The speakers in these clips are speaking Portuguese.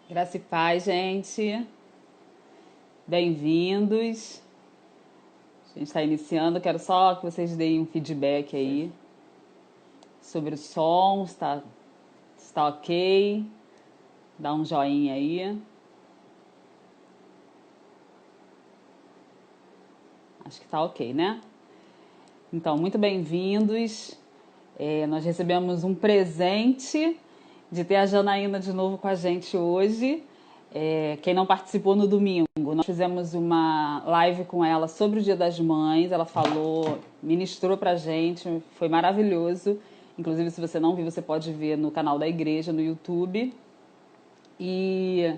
Graça e paz, gente. Bem-vindos. A gente está iniciando. Quero só que vocês deem um feedback aí sobre o som, se tá ok. Dá um joinha aí. Acho que tá ok, né? Então, muito bem-vindos. Nós recebemos um presente de ter a Janaína de novo com a gente hoje. Quem não participou no domingo, nós fizemos uma live com ela sobre o Dia das Mães. Ela falou, ministrou pra gente, foi maravilhoso. Inclusive, se você não viu, você pode ver no canal da igreja, no YouTube. E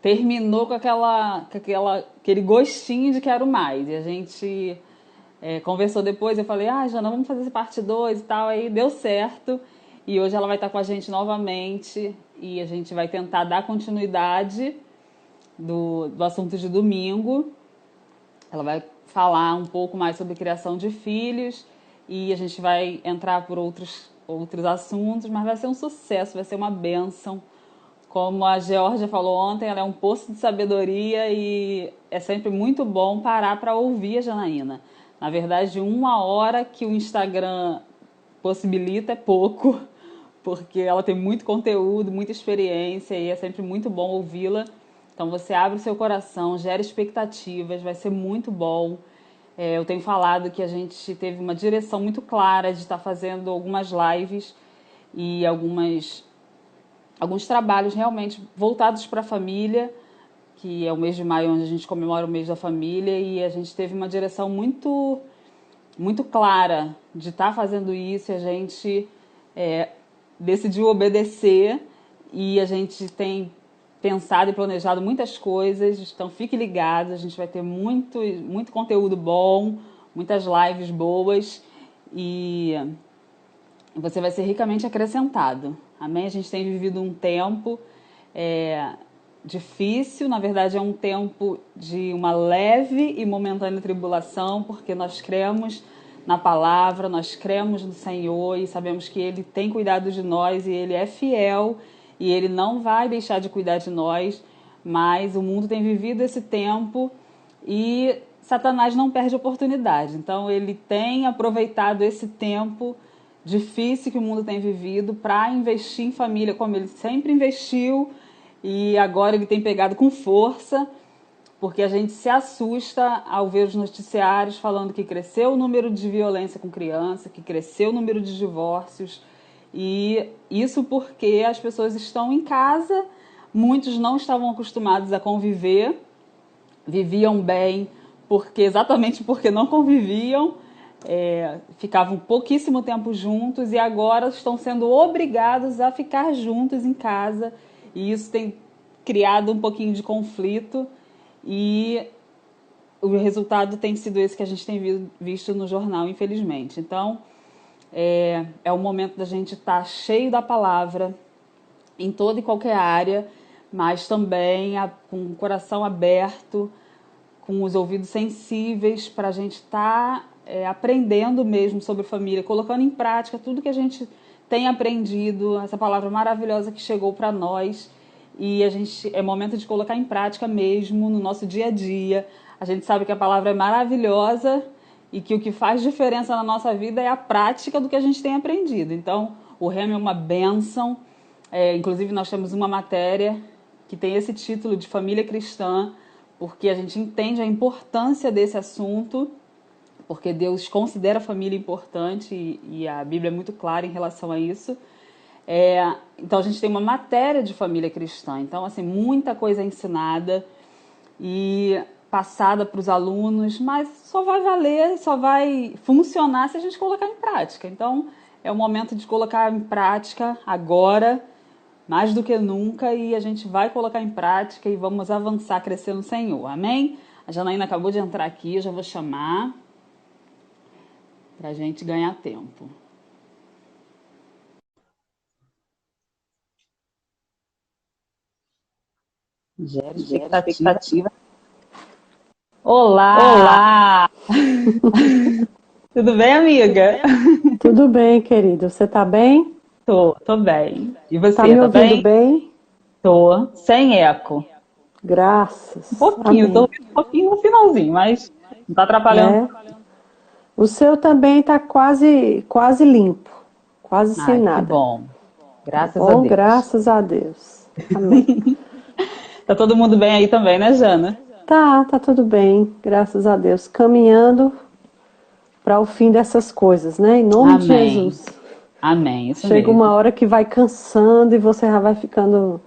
terminou com aquele gostinho de quero mais. E a gente conversou depois, eu falei, Jana, vamos fazer essa parte 2 e tal. Aí deu certo. E hoje ela vai estar com a gente novamente. E a gente vai tentar dar continuidade do assunto de domingo. Ela vai falar um pouco mais sobre criação de filhos. E a gente vai entrar por outros assuntos, mas vai ser um sucesso, vai ser uma bênção. Como a Georgia falou ontem, ela é um poço de sabedoria e é sempre muito bom parar para ouvir a Janaína. Na verdade, 1 hora que o Instagram possibilita é pouco, porque ela tem muito conteúdo, muita experiência e é sempre muito bom ouvi-la. Então você abre o seu coração, gera expectativas, vai ser muito bom. Eu tenho falado que a gente teve uma direção muito clara de estar fazendo algumas lives e alguns trabalhos realmente voltados para a família, que é o mês de maio onde a gente comemora o mês da família, e a gente teve uma direção muito, muito clara de estar fazendo isso, e a gente decidiu obedecer, e a gente tem pensado e planejado muitas coisas, então fique ligado, a gente vai ter muito, muito conteúdo bom, muitas lives boas, e você vai ser ricamente acrescentado. Amém? A gente tem vivido um tempo difícil, na verdade é um tempo de uma leve e momentânea tribulação, porque nós cremos na palavra, nós cremos no Senhor e sabemos que Ele tem cuidado de nós e Ele é fiel e Ele não vai deixar de cuidar de nós, mas o mundo tem vivido esse tempo e Satanás não perde oportunidade. Então ele tem aproveitado esse tempo difícil que o mundo tem vivido para investir em família como ele sempre investiu e agora ele tem pegado com força, porque a gente se assusta ao ver os noticiários falando que cresceu o número de violência com criança, que cresceu o número de divórcios, e isso porque as pessoas estão em casa, muitos não estavam acostumados a conviver, viviam bem, exatamente porque não conviviam, ficavam pouquíssimo tempo juntos e agora estão sendo obrigados a ficar juntos em casa, e isso tem criado um pouquinho de conflito e o resultado tem sido esse que a gente tem visto no jornal, infelizmente. Então, é o momento da gente estar cheio da palavra em toda e qualquer área, mas também com o coração aberto, com os ouvidos sensíveis, para a gente estar aprendendo mesmo sobre família, colocando em prática tudo que a gente tem aprendido, essa palavra maravilhosa que chegou para nós, e é momento de colocar em prática mesmo no nosso dia a dia. A gente sabe que a palavra é maravilhosa e que o que faz diferença na nossa vida é a prática do que a gente tem aprendido. Então, o Rema é uma bênção. Inclusive, nós temos uma matéria que tem esse título de Família Cristã, porque a gente entende a importância desse assunto, porque Deus considera a família importante e a Bíblia é muito clara em relação a isso. Então a gente tem uma matéria de família cristã, então assim, muita coisa ensinada e passada para os alunos, mas só vai valer, só vai funcionar se a gente colocar em prática. Então é o momento de colocar em prática agora, mais do que nunca, e a gente vai colocar em prática e vamos avançar, crescer no Senhor, amém? A Janaína acabou de entrar aqui, eu já vou chamar para a gente ganhar tempo. Gera expectativa. Olá! Tudo bem, amiga? Tudo bem, querido. Você tá bem? Tô bem. E você, Tá me tá ouvindo bem? bem? Tô sem eco. Um Graças. pouquinho, tô Amém. ouvindo um pouquinho no finalzinho, mas não tá atrapalhando. É. O seu também está quase, quase limpo, quase sem Ai, que nada. bom. Tá Graças a bom? Deus. Graças a Deus. Amém. Tá todo mundo bem aí também, né, Jana? Tá tudo bem, graças a Deus. Caminhando para o fim dessas coisas, né? Em nome de Amém. Jesus. Amém, isso Chega uma mesmo. hora que vai cansando e você já vai ficando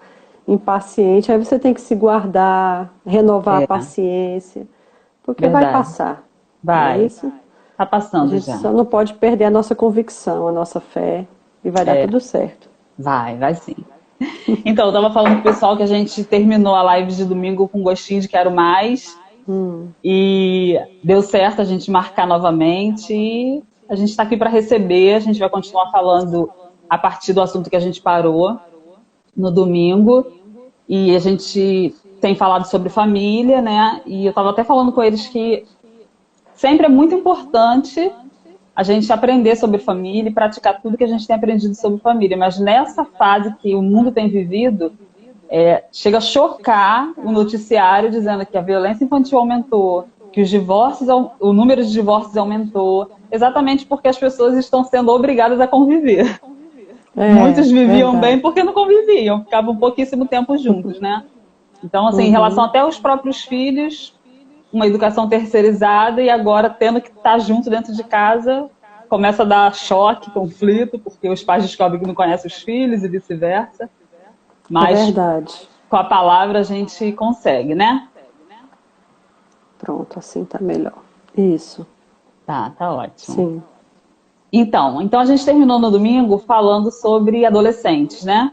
impaciente. Aí você tem que se guardar, renovar a É, paciência, porque vai verdade. passar, não é Vai. isso? Tá A passando gente já. só não pode perder a nossa convicção, a nossa fé, e vai dar É, tudo certo. vai sim. Então, eu tava falando com o pessoal que a gente terminou a live de domingo com gostinho de quero mais. E deu certo a gente marcar novamente. E a gente está aqui para receber. A gente vai continuar falando a partir do assunto que a gente parou no domingo. E a gente tem falado sobre família, né? E eu estava até falando com eles que sempre é muito importante a gente aprender sobre família e praticar tudo que a gente tem aprendido sobre família. Mas nessa fase que o mundo tem vivido, chega a chocar o noticiário dizendo que a violência infantil aumentou, que os divórcios, o número de divórcios aumentou, exatamente porque as pessoas estão sendo obrigadas a conviver. É, Muitos viviam bem verdade. porque não conviviam, ficavam pouquíssimo tempo juntos, né? Então, assim, em relação Uhum. até aos próprios filhos, uma educação terceirizada e agora tendo que estar junto dentro de casa, começa a dar choque, conflito, porque os pais descobrem que não conhecem os filhos e vice-versa. É Mas verdade. com a palavra a gente consegue, né? Pronto, assim tá melhor. Isso, Tá ótimo. sim. Então a gente terminou no domingo falando sobre adolescentes, né?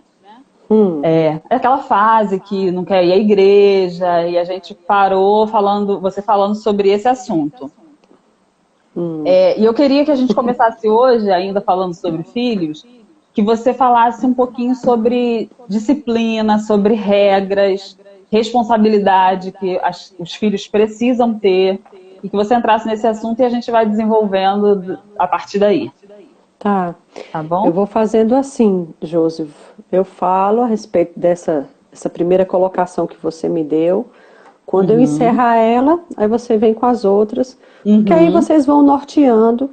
Hum, É aquela fase que não quer ir à igreja e a gente parou falando, você falando sobre esse assunto. hum. E eu queria que a gente começasse hoje, ainda falando sobre filhos, que você falasse um pouquinho sobre disciplina, sobre regras, responsabilidade que os filhos precisam ter, e que você entrasse nesse assunto e a gente vai desenvolvendo a partir daí, Tá. tá Eu bom? vou fazendo assim, Joseph. Eu falo a respeito essa primeira colocação que você me deu. Quando eu Uhum, encerrar ela, aí você vem com as outras, porque aí uhum, vocês vão norteando.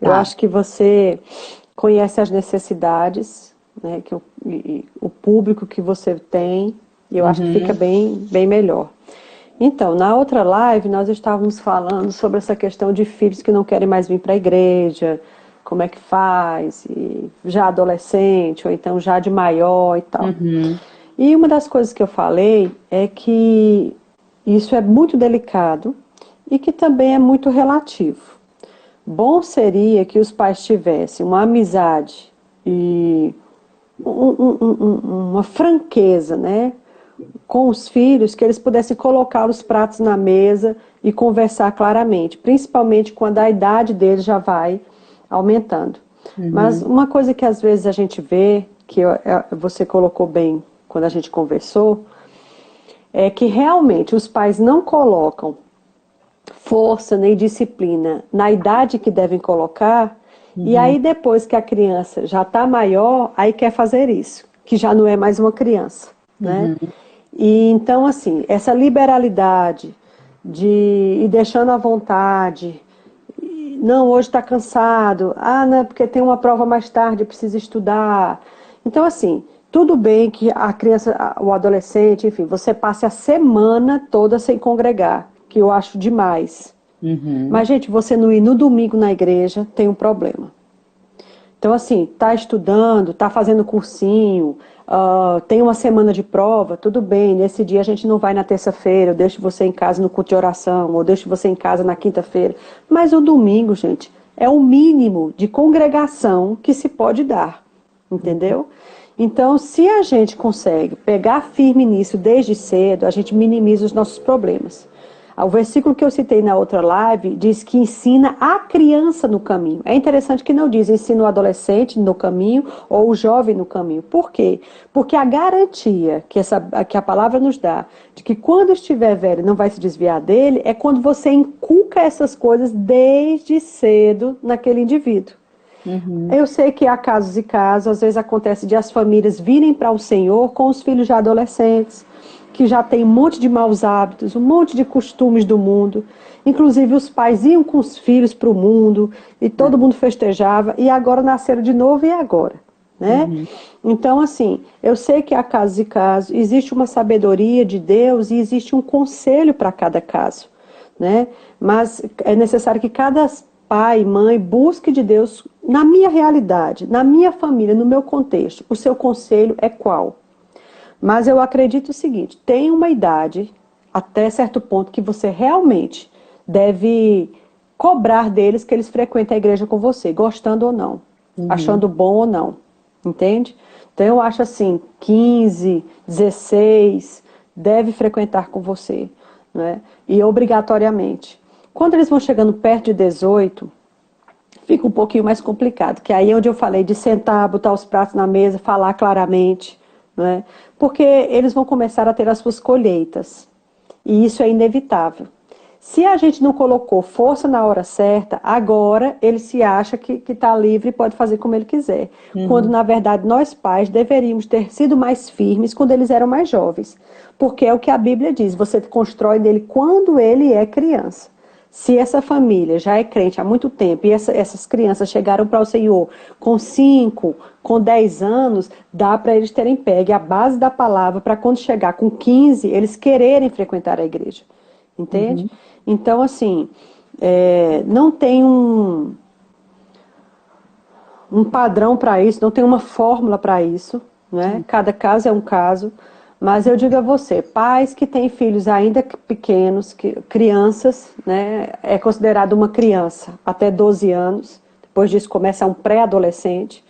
Eu tá. acho que você conhece as necessidades, né, o público que você tem, e eu acho que fica Uhum, bem melhor. Então, na outra live, nós estávamos falando sobre essa questão de filhos que não querem mais vir para a igreja, como é que faz, e já adolescente, ou então já de maior e tal. uhum, E uma das coisas que eu falei é que isso é muito delicado e que também é muito relativo. Bom seria que os pais tivessem uma amizade e uma franqueza, né, com os filhos, que eles pudessem colocar os pratos na mesa e conversar claramente, principalmente quando a idade deles já vai aumentando. Mas uhum, uma coisa que às vezes a gente vê, que você colocou bem quando a gente conversou, é que realmente os pais não colocam força nem disciplina na idade que devem colocar, e uhum, aí depois que a criança já está maior, aí quer fazer isso, que já não é mais uma criança, né? uhum, E então, assim, essa liberalidade de ir deixando à vontade, não, hoje está cansado, não, é porque tem uma prova mais tarde, precisa estudar. Então, assim, tudo bem que a criança, o adolescente, enfim, você passe a semana toda sem congregar, que eu acho demais. uhum. Mas, gente, você não ir no domingo na igreja tem um problema. Então, assim, tá estudando, tá fazendo cursinho, tem uma semana de prova, tudo bem, nesse dia a gente não vai na terça-feira, eu deixo você em casa no culto de oração, ou deixo você em casa na quinta-feira. Mas o domingo, gente, é o mínimo de congregação que se pode dar, entendeu? Então, se a gente consegue pegar firme nisso desde cedo, a gente minimiza os nossos problemas. O versículo que eu citei na outra live diz que ensina a criança no caminho. É interessante que não diz ensina o adolescente no caminho ou o jovem no caminho. Por quê? Porque a garantia que a palavra nos dá de que quando estiver velho não vai se desviar dele é quando você inculca essas coisas desde cedo naquele indivíduo. Uhum. Eu sei que há casos e casos, às vezes acontece de as famílias virem para o Senhor com os filhos já adolescentes, que já tem um monte de maus hábitos, um monte de costumes do mundo. Inclusive os pais iam com os filhos para o mundo e todo mundo festejava, e agora nasceram de novo e agora, né? Uhum. Então, assim, eu sei que há casos e casos, existe uma sabedoria de Deus e existe um conselho para cada caso, né? Mas é necessário que cada pai, mãe, busque de Deus na minha realidade, na minha família, no meu contexto. O seu conselho é qual? Mas eu acredito o seguinte, tem uma idade, até certo ponto, que você realmente deve cobrar deles que eles frequentem a igreja com você, gostando ou não, achando bom ou não, entende? Então eu acho assim, 15, 16, deve frequentar com você, né? E obrigatoriamente. Quando eles vão chegando perto de 18, fica um pouquinho mais complicado, que aí é onde eu falei de sentar, botar os pratos na mesa, falar claramente, né? Porque eles vão começar a ter as suas colheitas, e isso é inevitável. Se a gente não colocou força na hora certa, agora ele se acha que está livre e pode fazer como ele quiser. Quando, na verdade, nós pais deveríamos ter sido mais firmes quando eles eram mais jovens. Porque é o que a Bíblia diz, você constrói nele quando ele é criança. Se essa família já é crente há muito tempo e essas crianças chegaram para o Senhor com 5, com 10 anos, dá para eles terem pegue a base da palavra para quando chegar com 15, eles quererem frequentar a igreja. Entende? Então, assim, não tem um padrão para isso, não tem uma fórmula para isso, né? Cada caso é um caso. Mas eu digo a você, pais que têm filhos ainda pequenos, crianças, né, é considerado uma criança até 12 anos, depois disso começa um pré-adolescente,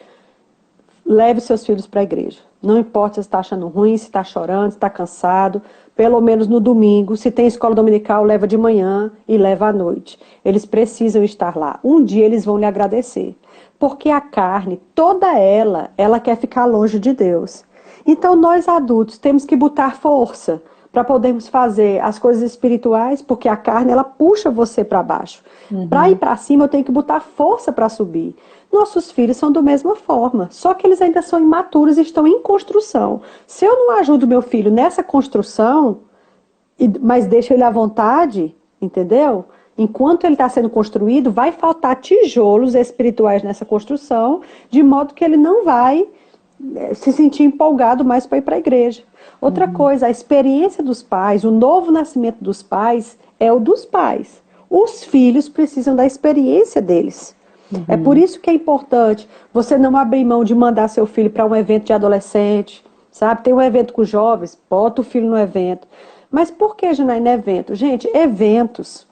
leve seus filhos para a igreja. Não importa se está achando ruim, se está chorando, se está cansado, pelo menos no domingo, se tem escola dominical, leva de manhã e leva à noite. Eles precisam estar lá. Um dia eles vão lhe agradecer, porque a carne, toda ela quer ficar longe de Deus. Então, nós adultos temos que botar força para podermos fazer as coisas espirituais, porque a carne, ela puxa você para baixo. Para ir para cima, eu tenho que botar força para subir. Nossos filhos são da mesma forma, só que eles ainda são imaturos e estão em construção. Se eu não ajudo meu filho nessa construção, mas deixo ele à vontade, entendeu? Enquanto ele está sendo construído, vai faltar tijolos espirituais nessa construção, de modo que ele não vai se sentir empolgado mais para ir para a igreja. Outra coisa, a experiência dos pais, o novo nascimento dos pais é o dos pais. Os filhos precisam da experiência deles. É por isso que é importante você não abrir mão de mandar seu filho para um evento de adolescente, sabe? Tem um evento com jovens, bota o filho no evento. Mas por que, Janaína, evento? Gente, eventos.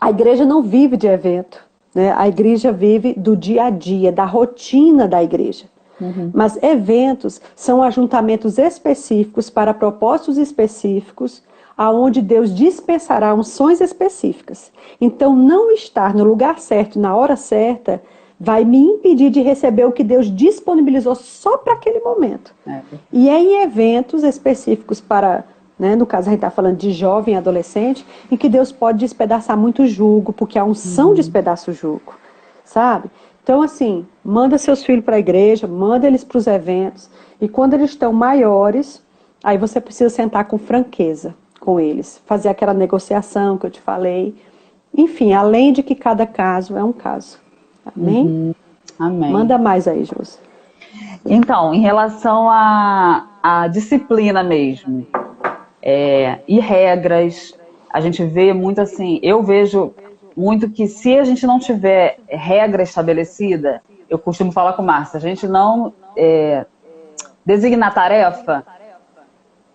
A igreja não vive de evento, né? A igreja vive do dia a dia, da rotina da igreja. Mas eventos são ajuntamentos específicos para propósitos específicos, aonde Deus dispensará unções específicas. Então, não estar no lugar certo, na hora certa, vai me impedir de receber o que Deus disponibilizou só para aquele momento. E é em eventos específicos para, né, no caso a gente está falando de jovem e adolescente, em que Deus pode despedaçar muito jugo, porque a unção despedaça o jugo, sabe? Então, assim, manda seus filhos para a igreja, manda eles para os eventos, e quando eles estão maiores, aí você precisa sentar com franqueza com eles, fazer aquela negociação que eu te falei. Enfim, além de que cada caso é um caso. Amém? Amém. Manda mais aí, Josi. Então, em relação à disciplina mesmo, e regras, a gente vê muito assim, eu vejo muito que se a gente não tiver regra estabelecida, eu costumo falar com o Márcio, a gente não designar tarefa,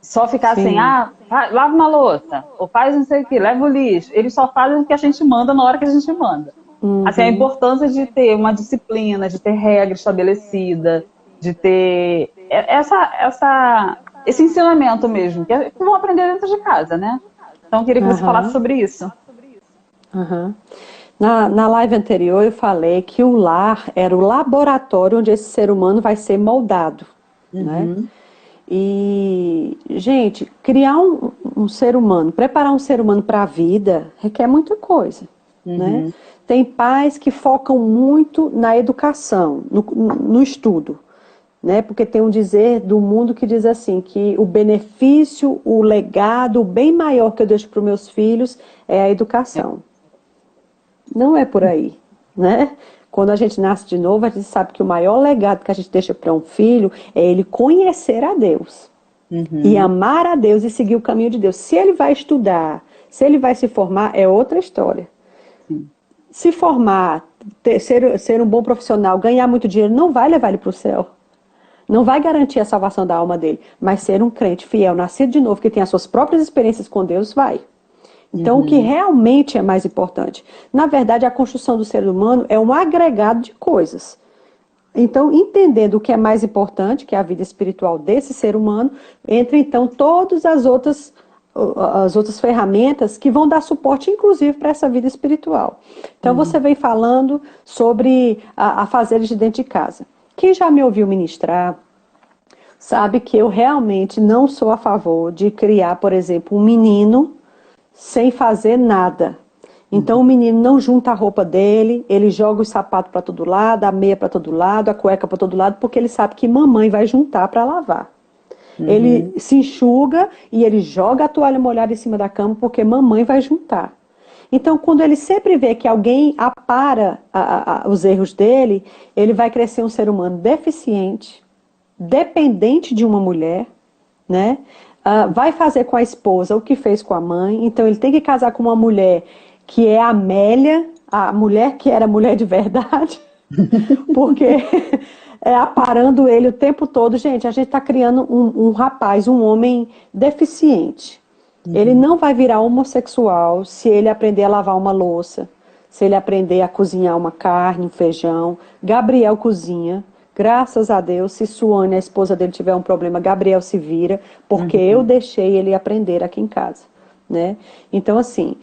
só ficar assim, lava uma louça, ou faz não sei o que, leva o lixo, eles só fazem o que a gente manda na hora que a gente manda. Assim, a importância de ter uma disciplina, de ter regra estabelecida, de ter esse ensinamento mesmo, que vão aprender dentro de casa, né? Então, eu queria que você falasse sobre isso. Na live anterior eu falei que o lar era o laboratório onde esse ser humano vai ser moldado, né? E, gente, criar um ser humano, preparar um ser humano para a vida requer muita coisa, né? Tem pais que focam muito na educação, no estudo, né? Porque tem um dizer do mundo que diz assim, que o benefício, o legado, o bem maior que eu deixo para os meus filhos é a educação. Não é por aí, né? Quando a gente nasce de novo, a gente sabe que o maior legado que a gente deixa para um filho é ele conhecer a Deus. E amar a Deus e seguir o caminho de Deus. Se ele vai estudar, se ele vai se formar, é outra história. Se formar, ser um bom profissional, ganhar muito dinheiro, não vai levar ele para o céu. Não vai garantir a salvação da alma dele. Mas ser um crente fiel, nascido de novo, que tem as suas próprias experiências com Deus, vai. Então, o que realmente é mais importante? Na verdade, a construção do ser humano é um agregado de coisas. Então, entendendo o que é mais importante, que é a vida espiritual desse ser humano, entra então todas as outras ferramentas que vão dar suporte, inclusive, para essa vida espiritual. Então, você vem falando sobre afazeres de dentro de casa. Quem já me ouviu ministrar sabe que eu realmente não sou a favor de criar, por exemplo, um menino sem fazer nada. Então o menino não junta a roupa dele, ele joga os sapatos para todo lado, a meia para todo lado, a cueca para todo lado, porque ele sabe que mamãe vai juntar para lavar. Ele se enxuga e ele joga a toalha molhada em cima da cama porque mamãe vai juntar. Então, quando ele sempre vê que alguém apara os erros dele, ele vai crescer um ser humano deficiente, dependente de uma mulher, né? Vai fazer com a esposa o que fez com a mãe. Então, ele tem que casar com uma mulher que é a Amélia, a mulher que era mulher de verdade, porque aparando ele o tempo todo. Gente, a gente está criando um rapaz, um homem deficiente. Ele não vai virar homossexual se ele aprender a lavar uma louça, se ele aprender a cozinhar uma carne, um feijão. Gabriel cozinha. Graças a Deus, se Suane, a esposa dele, tiver um problema, Gabriel se vira, porque eu deixei ele aprender aqui em casa. Né? Então, assim,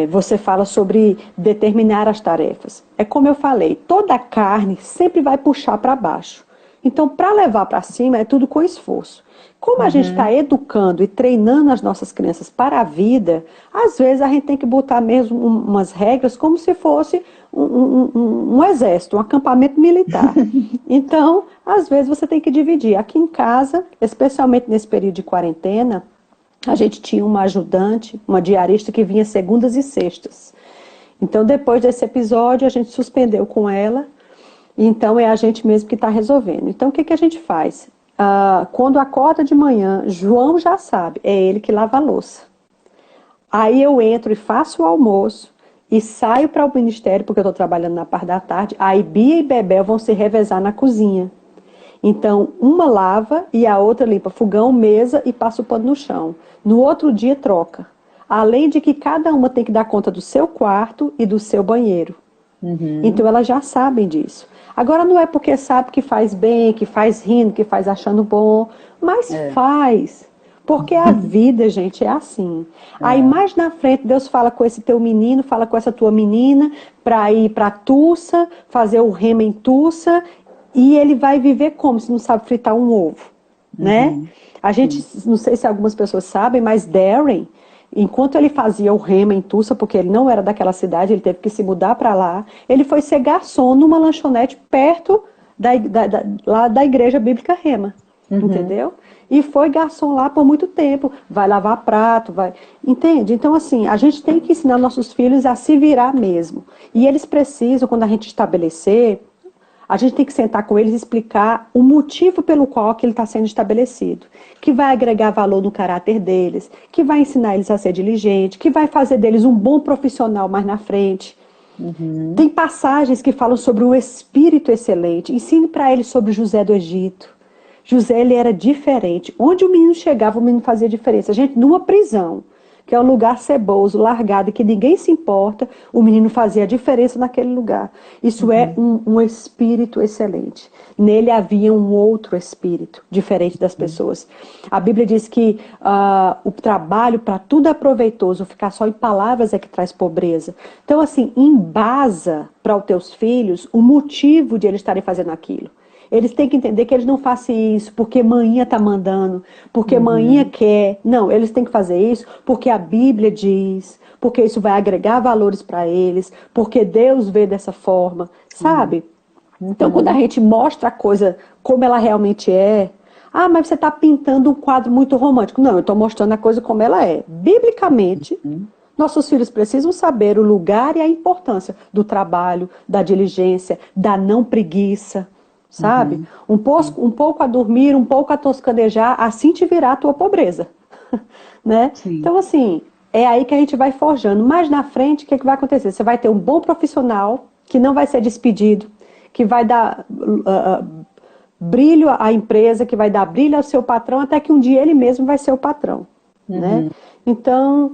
você fala sobre determinar as tarefas. É como eu falei, toda carne sempre vai puxar para baixo. Então, para levar para cima, é tudo com esforço. Como a gente está educando e treinando as nossas crianças para a vida, às vezes a gente tem que botar mesmo umas regras como se fosse um exército, um acampamento militar. Então, às vezes você tem que dividir. Aqui em casa, especialmente nesse período de quarentena, a gente tinha uma ajudante, uma diarista que vinha segundas e sextas. Então, depois desse episódio, a gente suspendeu com ela. Então, é a gente mesmo que está resolvendo. Então, o que a gente faz? Quando acorda de manhã, João já sabe, é ele que lava a louça. Aí eu entro e faço o almoço e saio para o ministério, porque eu estou trabalhando na parte da tarde. Aí Bia e Bebel vão se revezar na cozinha. Então, uma lava e a outra limpa fogão, mesa e passa o pano no chão. No outro dia, troca. Além de que cada uma tem que dar conta do seu quarto e do seu banheiro. Então, elas já sabem disso. Agora, não é porque sabe que faz bem, que faz rindo, que faz achando bom, mas faz. Porque a vida, gente, é assim. Aí, mais na frente, Deus fala com esse teu menino, fala com essa tua menina, para ir para Tussa, fazer o rema em Tussa, e ele vai viver como se não sabe fritar um ovo, né? A gente, não sei se algumas pessoas sabem, mas Darren, enquanto ele fazia o rema em Tussa, porque ele não era daquela cidade, ele teve que se mudar para lá, ele foi ser garçom numa lanchonete perto lá da Igreja Bíblica Rema, entendeu? E foi garçom lá por muito tempo, vai lavar prato, entende? Então, assim, a gente tem que ensinar nossos filhos a se virar mesmo. E eles precisam, quando a gente estabelecer, a gente tem que sentar com eles e explicar o motivo pelo qual aquilo está sendo estabelecido. Que vai agregar valor no caráter deles, que vai ensinar eles a ser diligente, que vai fazer deles um bom profissional mais na frente. Tem passagens que falam sobre um espírito excelente. Ensine para eles sobre José do Egito. José, ele era diferente. Onde o menino chegava, o menino fazia diferença. Gente, numa prisão, que é um lugar ceboso, largado, e que ninguém se importa, o menino fazia a diferença naquele lugar. Isso é um espírito excelente. Nele havia um outro espírito, diferente das pessoas. A Bíblia diz que o trabalho para tudo é proveitoso, ficar só em palavras é que traz pobreza. Então, assim, embasa para os teus filhos o motivo de eles estarem fazendo aquilo. Eles têm que entender que eles não façam isso porque manhinha está mandando, porque manhinha quer. Não, eles têm que fazer isso porque a Bíblia diz, porque isso vai agregar valores para eles, porque Deus vê dessa forma, sabe? Então, quando a gente mostra a coisa como ela realmente é, ah, mas você está pintando um quadro muito romântico. Não, eu estou mostrando a coisa como ela é. Biblicamente, nossos filhos precisam saber o lugar e a importância do trabalho, da diligência, da não preguiça, sabe? Um pouco a dormir, um pouco a toscanejar, assim te virá a tua pobreza, né? Sim. Então, assim, é aí que a gente vai forjando. Mais na frente, o que vai acontecer? Você vai ter um bom profissional que não vai ser despedido, que vai dar brilho à empresa, que vai dar brilho ao seu patrão, até que um dia ele mesmo vai ser o patrão, né? Então,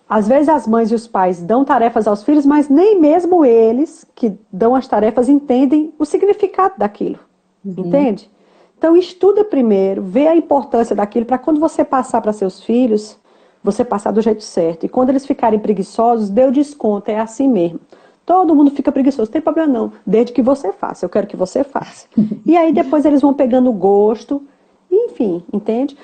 às vezes as mães e os pais dão tarefas aos filhos, mas nem mesmo eles que dão as tarefas entendem o significado daquilo, entende? Então estuda primeiro, vê a importância daquilo, para quando você passar para seus filhos, você passar do jeito certo. E quando eles ficarem preguiçosos, dê o desconto, é assim mesmo. Todo mundo fica preguiçoso, não tem problema não, desde que você faça, eu quero que você faça. E aí depois eles vão pegando gosto, enfim, entende?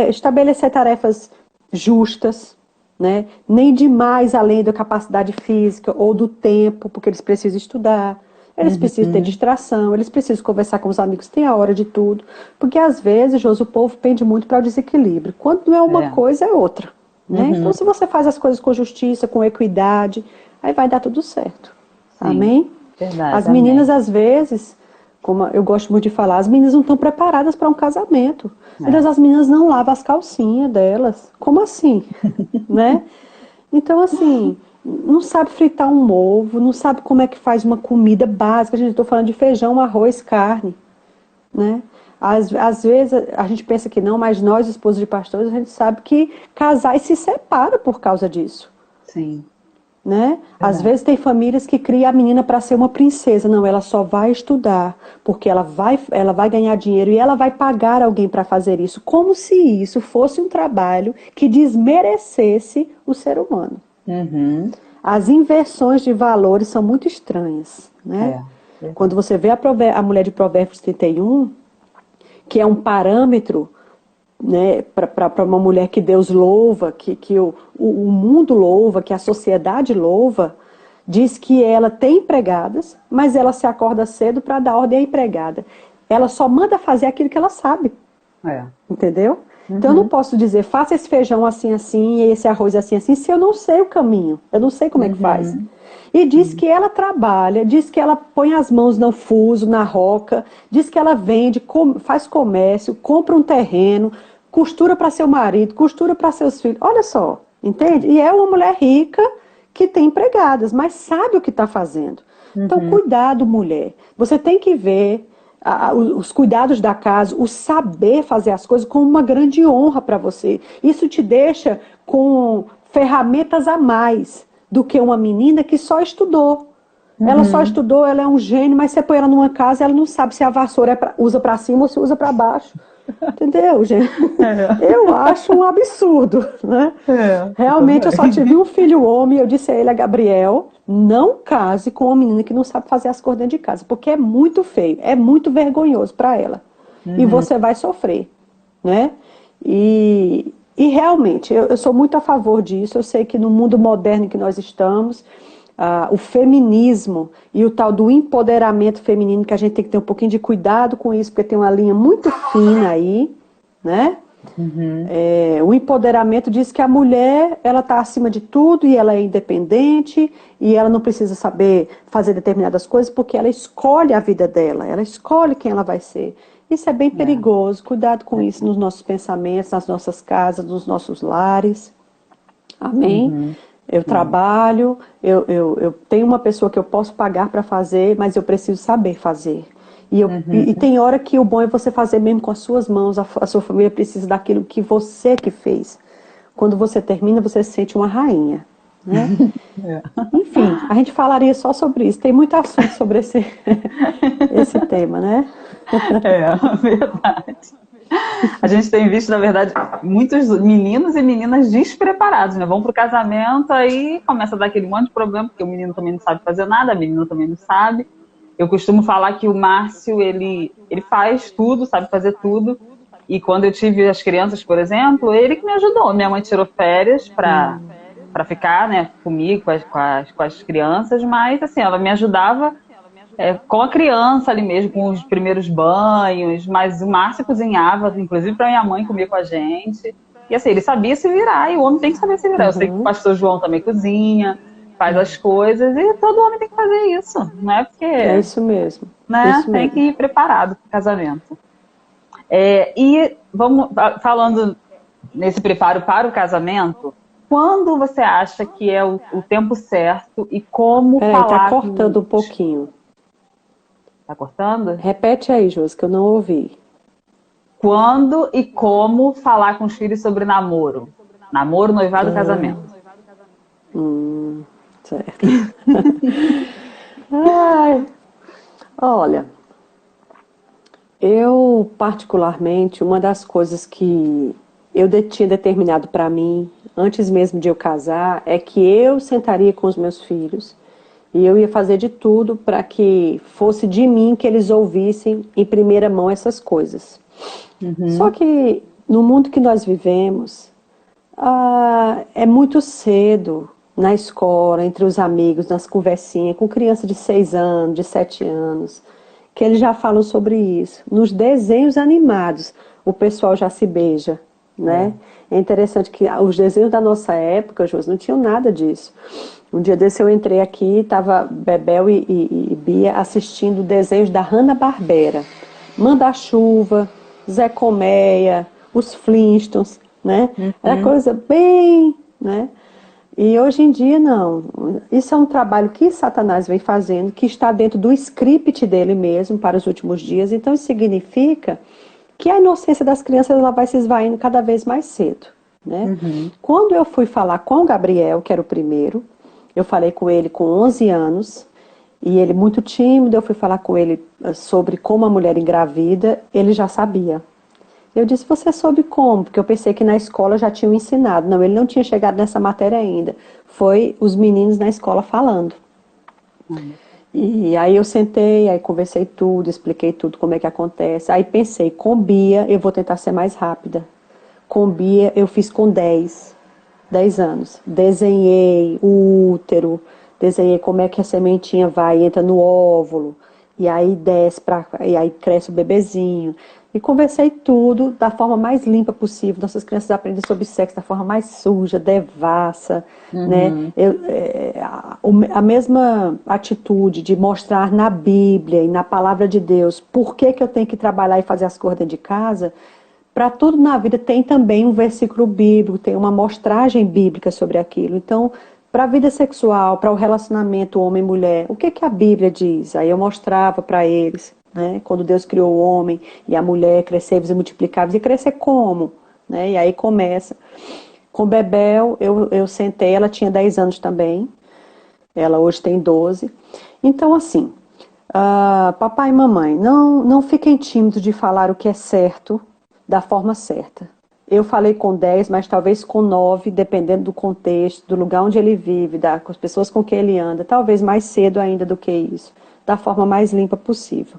Estabelecer tarefas justas, né? Nem demais além da capacidade física ou do tempo, porque eles precisam estudar, eles precisam ter distração, eles precisam conversar com os amigos, tem a hora de tudo, porque às vezes, Josi, o povo pende muito para o desequilíbrio, quando não é uma coisa é outra, né? Então se você faz as coisas com justiça, com equidade, aí vai dar tudo certo. Sim, amém? Verdade, as meninas às vezes, como eu gosto muito de falar, as meninas não estão preparadas para um casamento. As meninas não lavam as calcinhas delas. Como assim? Né? Então, assim, não sabe fritar um ovo, não sabe como é que faz uma comida básica. Gente, estou falando de feijão, arroz, carne. Né? Às vezes a gente pensa que não, mas nós, esposos de pastores, a gente sabe que casais se separam por causa disso. Sim. Né? Às vezes tem famílias que criam a menina para ser uma princesa. Não, ela só vai estudar, porque ela vai ganhar dinheiro e ela vai pagar alguém para fazer isso, como se isso fosse um trabalho que desmerecesse o ser humano. As inversões de valores são muito estranhas. Né? Quando você vê a mulher de Provérbios 31, que é um parâmetro, né, para uma mulher que Deus louva, que o mundo louva, que a sociedade louva, diz que ela tem empregadas, mas ela se acorda cedo para dar ordem à empregada. Ela só manda fazer aquilo que ela sabe. Entendeu? Então eu não posso dizer, faça esse feijão assim, assim, e esse arroz assim, assim, se eu não sei o caminho, eu não sei como é que faz. E diz que ela trabalha, diz que ela põe as mãos no fuso, na roca, diz que ela vende, faz comércio, compra um terreno, costura para seu marido, costura para seus filhos. Olha só, entende? E é uma mulher rica que tem empregadas, mas sabe o que está fazendo. Então, cuidado, mulher. Você tem que ver os cuidados da casa, o saber fazer as coisas como uma grande honra para você. Isso te deixa com ferramentas a mais do que uma menina que só estudou. Ela só estudou, ela é um gênio, mas você põe ela numa casa, ela não sabe se a vassoura usa para cima ou se usa para baixo. Entendeu, gente? Eu acho um absurdo, né? Realmente eu só tive um filho homem, eu disse a ele, a Gabriel, não case com uma menina que não sabe fazer as coisas dentro de casa, porque é muito feio, é muito vergonhoso para ela. E você vai sofrer, né? E realmente, eu sou muito a favor disso, eu sei que no mundo moderno que nós estamos, o feminismo e o tal do empoderamento feminino, que a gente tem que ter um pouquinho de cuidado com isso, porque tem uma linha muito fina aí, né? O empoderamento diz que a mulher, ela está acima de tudo e ela é independente e ela não precisa saber fazer determinadas coisas porque ela escolhe a vida dela, ela escolhe quem ela vai ser. Isso é bem perigoso, cuidado com isso nos nossos pensamentos, nas nossas casas, nos nossos lares. Amém? Eu trabalho, eu tenho uma pessoa que eu posso pagar para fazer, mas eu preciso saber fazer. E tem hora que o bom é você fazer mesmo com as suas mãos, a sua família precisa daquilo que você que fez. Quando você termina, você se sente uma rainha. Né? Enfim, a gente falaria só sobre isso. Tem muito assunto sobre esse tema, né? Verdade. A gente tem visto, na verdade, muitos meninos e meninas despreparados, né? Vão pro casamento, aí começa a dar aquele monte de problema, porque o menino também não sabe fazer nada, a menina também não sabe. Eu costumo falar que o Márcio, ele faz tudo, sabe fazer tudo. E quando eu tive as crianças, por exemplo, ele que me ajudou. Minha mãe tirou férias para ficar, né, comigo, com as crianças, mas assim, ela me ajudava com a criança ali mesmo, com os primeiros banhos, mas o Márcio cozinhava, inclusive para minha mãe comer com a gente. E assim, ele sabia se virar, e o homem tem que saber se virar. Eu sei que o pastor João também cozinha, faz as coisas, e todo homem tem que fazer isso, não é É porque, isso mesmo. né, Isso tem que mesmo. ir preparado para o casamento. E vamos falando nesse preparo para o casamento, quando você acha que é o tempo certo e como Peraí, tá falar com... cortando um pouquinho. Tá cortando? Repete aí, Josi, que eu não ouvi. Quando e como falar com os filhos sobre namoro? Namoro, noivado, casamento. Certo. Ai, olha, eu particularmente, uma das coisas que tinha determinado para mim, antes mesmo de eu casar, é que eu sentaria com os meus filhos e eu ia fazer de tudo para que fosse de mim que eles ouvissem em primeira mão essas coisas. Só que no mundo que nós vivemos, é muito cedo na escola, entre os amigos, nas conversinhas, com criança de 6 anos, de 7 anos, que eles já falam sobre isso. Nos desenhos animados, o pessoal já se beija, né? É interessante que os desenhos da nossa época, Josi, não tinham nada disso. Um dia desse eu entrei aqui, estava Bebel e Bia assistindo desenhos da Hanna-Barbera. Manda-chuva, Zé Colmeia, os Flintstones, né? Era coisa bem, né? E hoje em dia não. Isso é um trabalho que Satanás vem fazendo, que está dentro do script dele mesmo para os últimos dias. Então isso significa que a inocência das crianças ela vai se esvaindo cada vez mais cedo, né? Quando eu fui falar com o Gabriel, que era o primeiro, eu falei com ele com 11 anos, e ele muito tímido, eu fui falar com ele sobre como a mulher engravida, ele já sabia. Eu disse, você soube como? Porque eu pensei que na escola já tinham ensinado. Não, ele não tinha chegado nessa matéria ainda. Foi os meninos na escola falando. E aí eu sentei, aí conversei tudo, expliquei tudo, como é que acontece. Aí pensei, com Bia eu vou tentar ser mais rápida. Com Bia eu fiz com 10 anos. Desenhei o útero, desenhei como é que a sementinha vai, entra no óvulo, e aí desce e aí cresce o bebezinho. E conversei tudo da forma mais limpa possível. Nossas crianças aprendem sobre sexo da forma mais suja, devassa, né? A mesma atitude de mostrar na Bíblia e na palavra de Deus por que eu tenho que trabalhar e fazer as coisas dentro de casa. Para tudo na vida tem também um versículo bíblico, tem uma mostragem bíblica sobre aquilo. Então, para a vida sexual, para o relacionamento homem-mulher, o que a Bíblia diz? Aí eu mostrava para eles, né? Quando Deus criou o homem e a mulher, crescei-vos e multiplicai-vos, e crescer como? Né? E aí começa. Com Bebel, eu sentei, ela tinha 10 anos também, ela hoje tem 12. Então, assim, papai e mamãe, não fiquem tímidos de falar o que é certo, da forma certa. Eu falei com 10, mas talvez com 9, dependendo do contexto, do lugar onde ele vive, com as pessoas com quem ele anda, talvez mais cedo ainda do que isso, da forma mais limpa possível.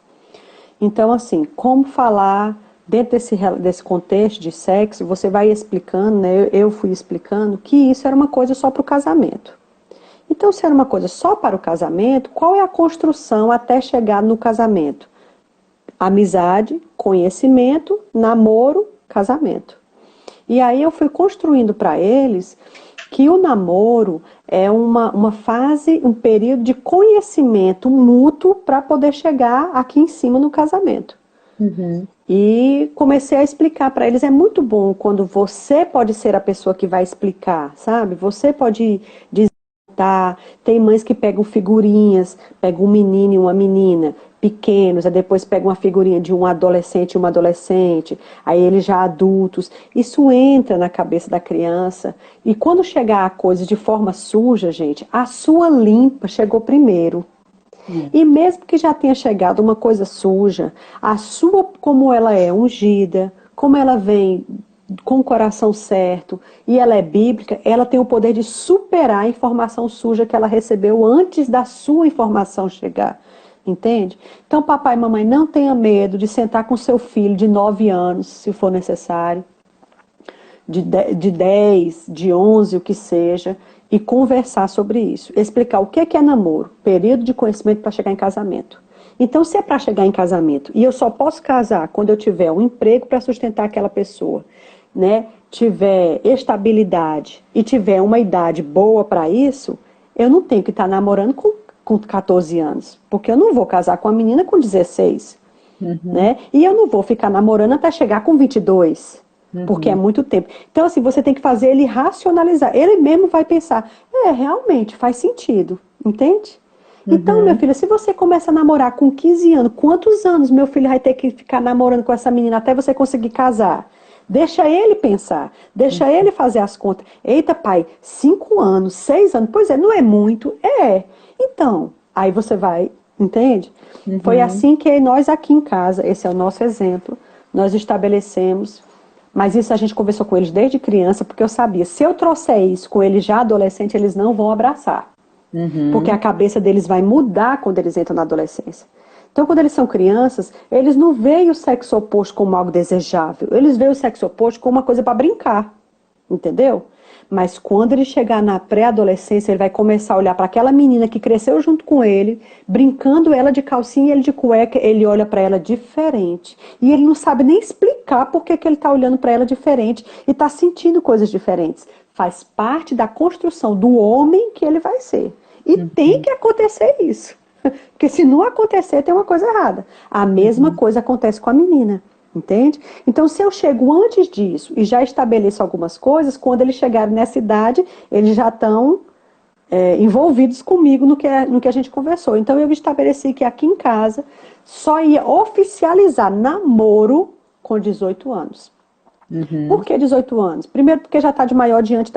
Então, assim, como falar dentro desse contexto de sexo, você vai explicando, né? Eu fui explicando que isso era uma coisa só para o casamento. Então, se era uma coisa só para o casamento, qual é a construção até chegar no casamento? Amizade, conhecimento, namoro, casamento. E aí eu fui construindo para eles que o namoro é uma fase, um período de conhecimento mútuo para poder chegar aqui em cima no casamento. E comecei a explicar para eles, é muito bom quando você pode ser a pessoa que vai explicar, sabe? Você pode dizer, tem mães que pegam figurinhas, pegam um menino e uma menina, pequenos, aí depois pegam uma figurinha de um adolescente e uma adolescente, aí eles já adultos. Isso entra na cabeça da criança. E quando chegar a coisa de forma suja, gente, a sua limpa chegou primeiro. E mesmo que já tenha chegado uma coisa suja, a sua, como ela é ungida, como ela vem com o coração certo e ela é bíblica, ela tem o poder de superar a informação suja que ela recebeu antes da sua informação chegar. Entende? Então, papai e mamãe, não tenha medo de sentar com seu filho de 9 anos, se for necessário, de 10, de 11, o que seja, e conversar sobre isso. Explicar o que é namoro, período de conhecimento para chegar em casamento. Então, se é para chegar em casamento, e eu só posso casar quando eu tiver um emprego para sustentar aquela pessoa, né? Tiver estabilidade e tiver uma idade boa para isso, eu não tenho que estar namorando com 14 anos, porque eu não vou casar com a menina com 16, né? E eu não vou ficar namorando até chegar com 22, porque é muito tempo. Então, assim, você tem que fazer ele racionalizar. Ele mesmo vai pensar, realmente faz sentido, entende? Então, minha filha, se você começa a namorar com 15 anos, quantos anos meu filho vai ter que ficar namorando com essa menina até você conseguir casar? Deixa ele pensar, deixa ele fazer as contas. Eita, pai, 5 anos, 6 anos, pois é, não é muito? É. Então, aí você vai, entende? Foi assim que nós aqui em casa, esse é o nosso exemplo, nós estabelecemos, mas isso a gente conversou com eles desde criança, porque eu sabia, se eu trouxer isso com eles já adolescente, eles não vão abraçar. Porque a cabeça deles vai mudar quando eles entram na adolescência. Então, quando eles são crianças, eles não veem o sexo oposto como algo desejável. Eles veem o sexo oposto como uma coisa para brincar. Entendeu? Mas quando ele chegar na pré-adolescência, ele vai começar a olhar para aquela menina que cresceu junto com ele, brincando ela de calcinha e ele de cueca, ele olha para ela diferente. E ele não sabe nem explicar por que ele está olhando para ela diferente e está sentindo coisas diferentes. Faz parte da construção do homem que ele vai ser. E tem que acontecer isso. Porque se não acontecer, tem uma coisa errada. A mesma coisa acontece com a menina. Entende? Então, se eu chego antes disso e já estabeleço algumas coisas, quando eles chegarem nessa idade, eles já estão envolvidos comigo no que a gente conversou. Então, eu estabeleci que aqui em casa só ia oficializar namoro com 18 anos. Por que 18 anos? Primeiro, porque já está de maior diante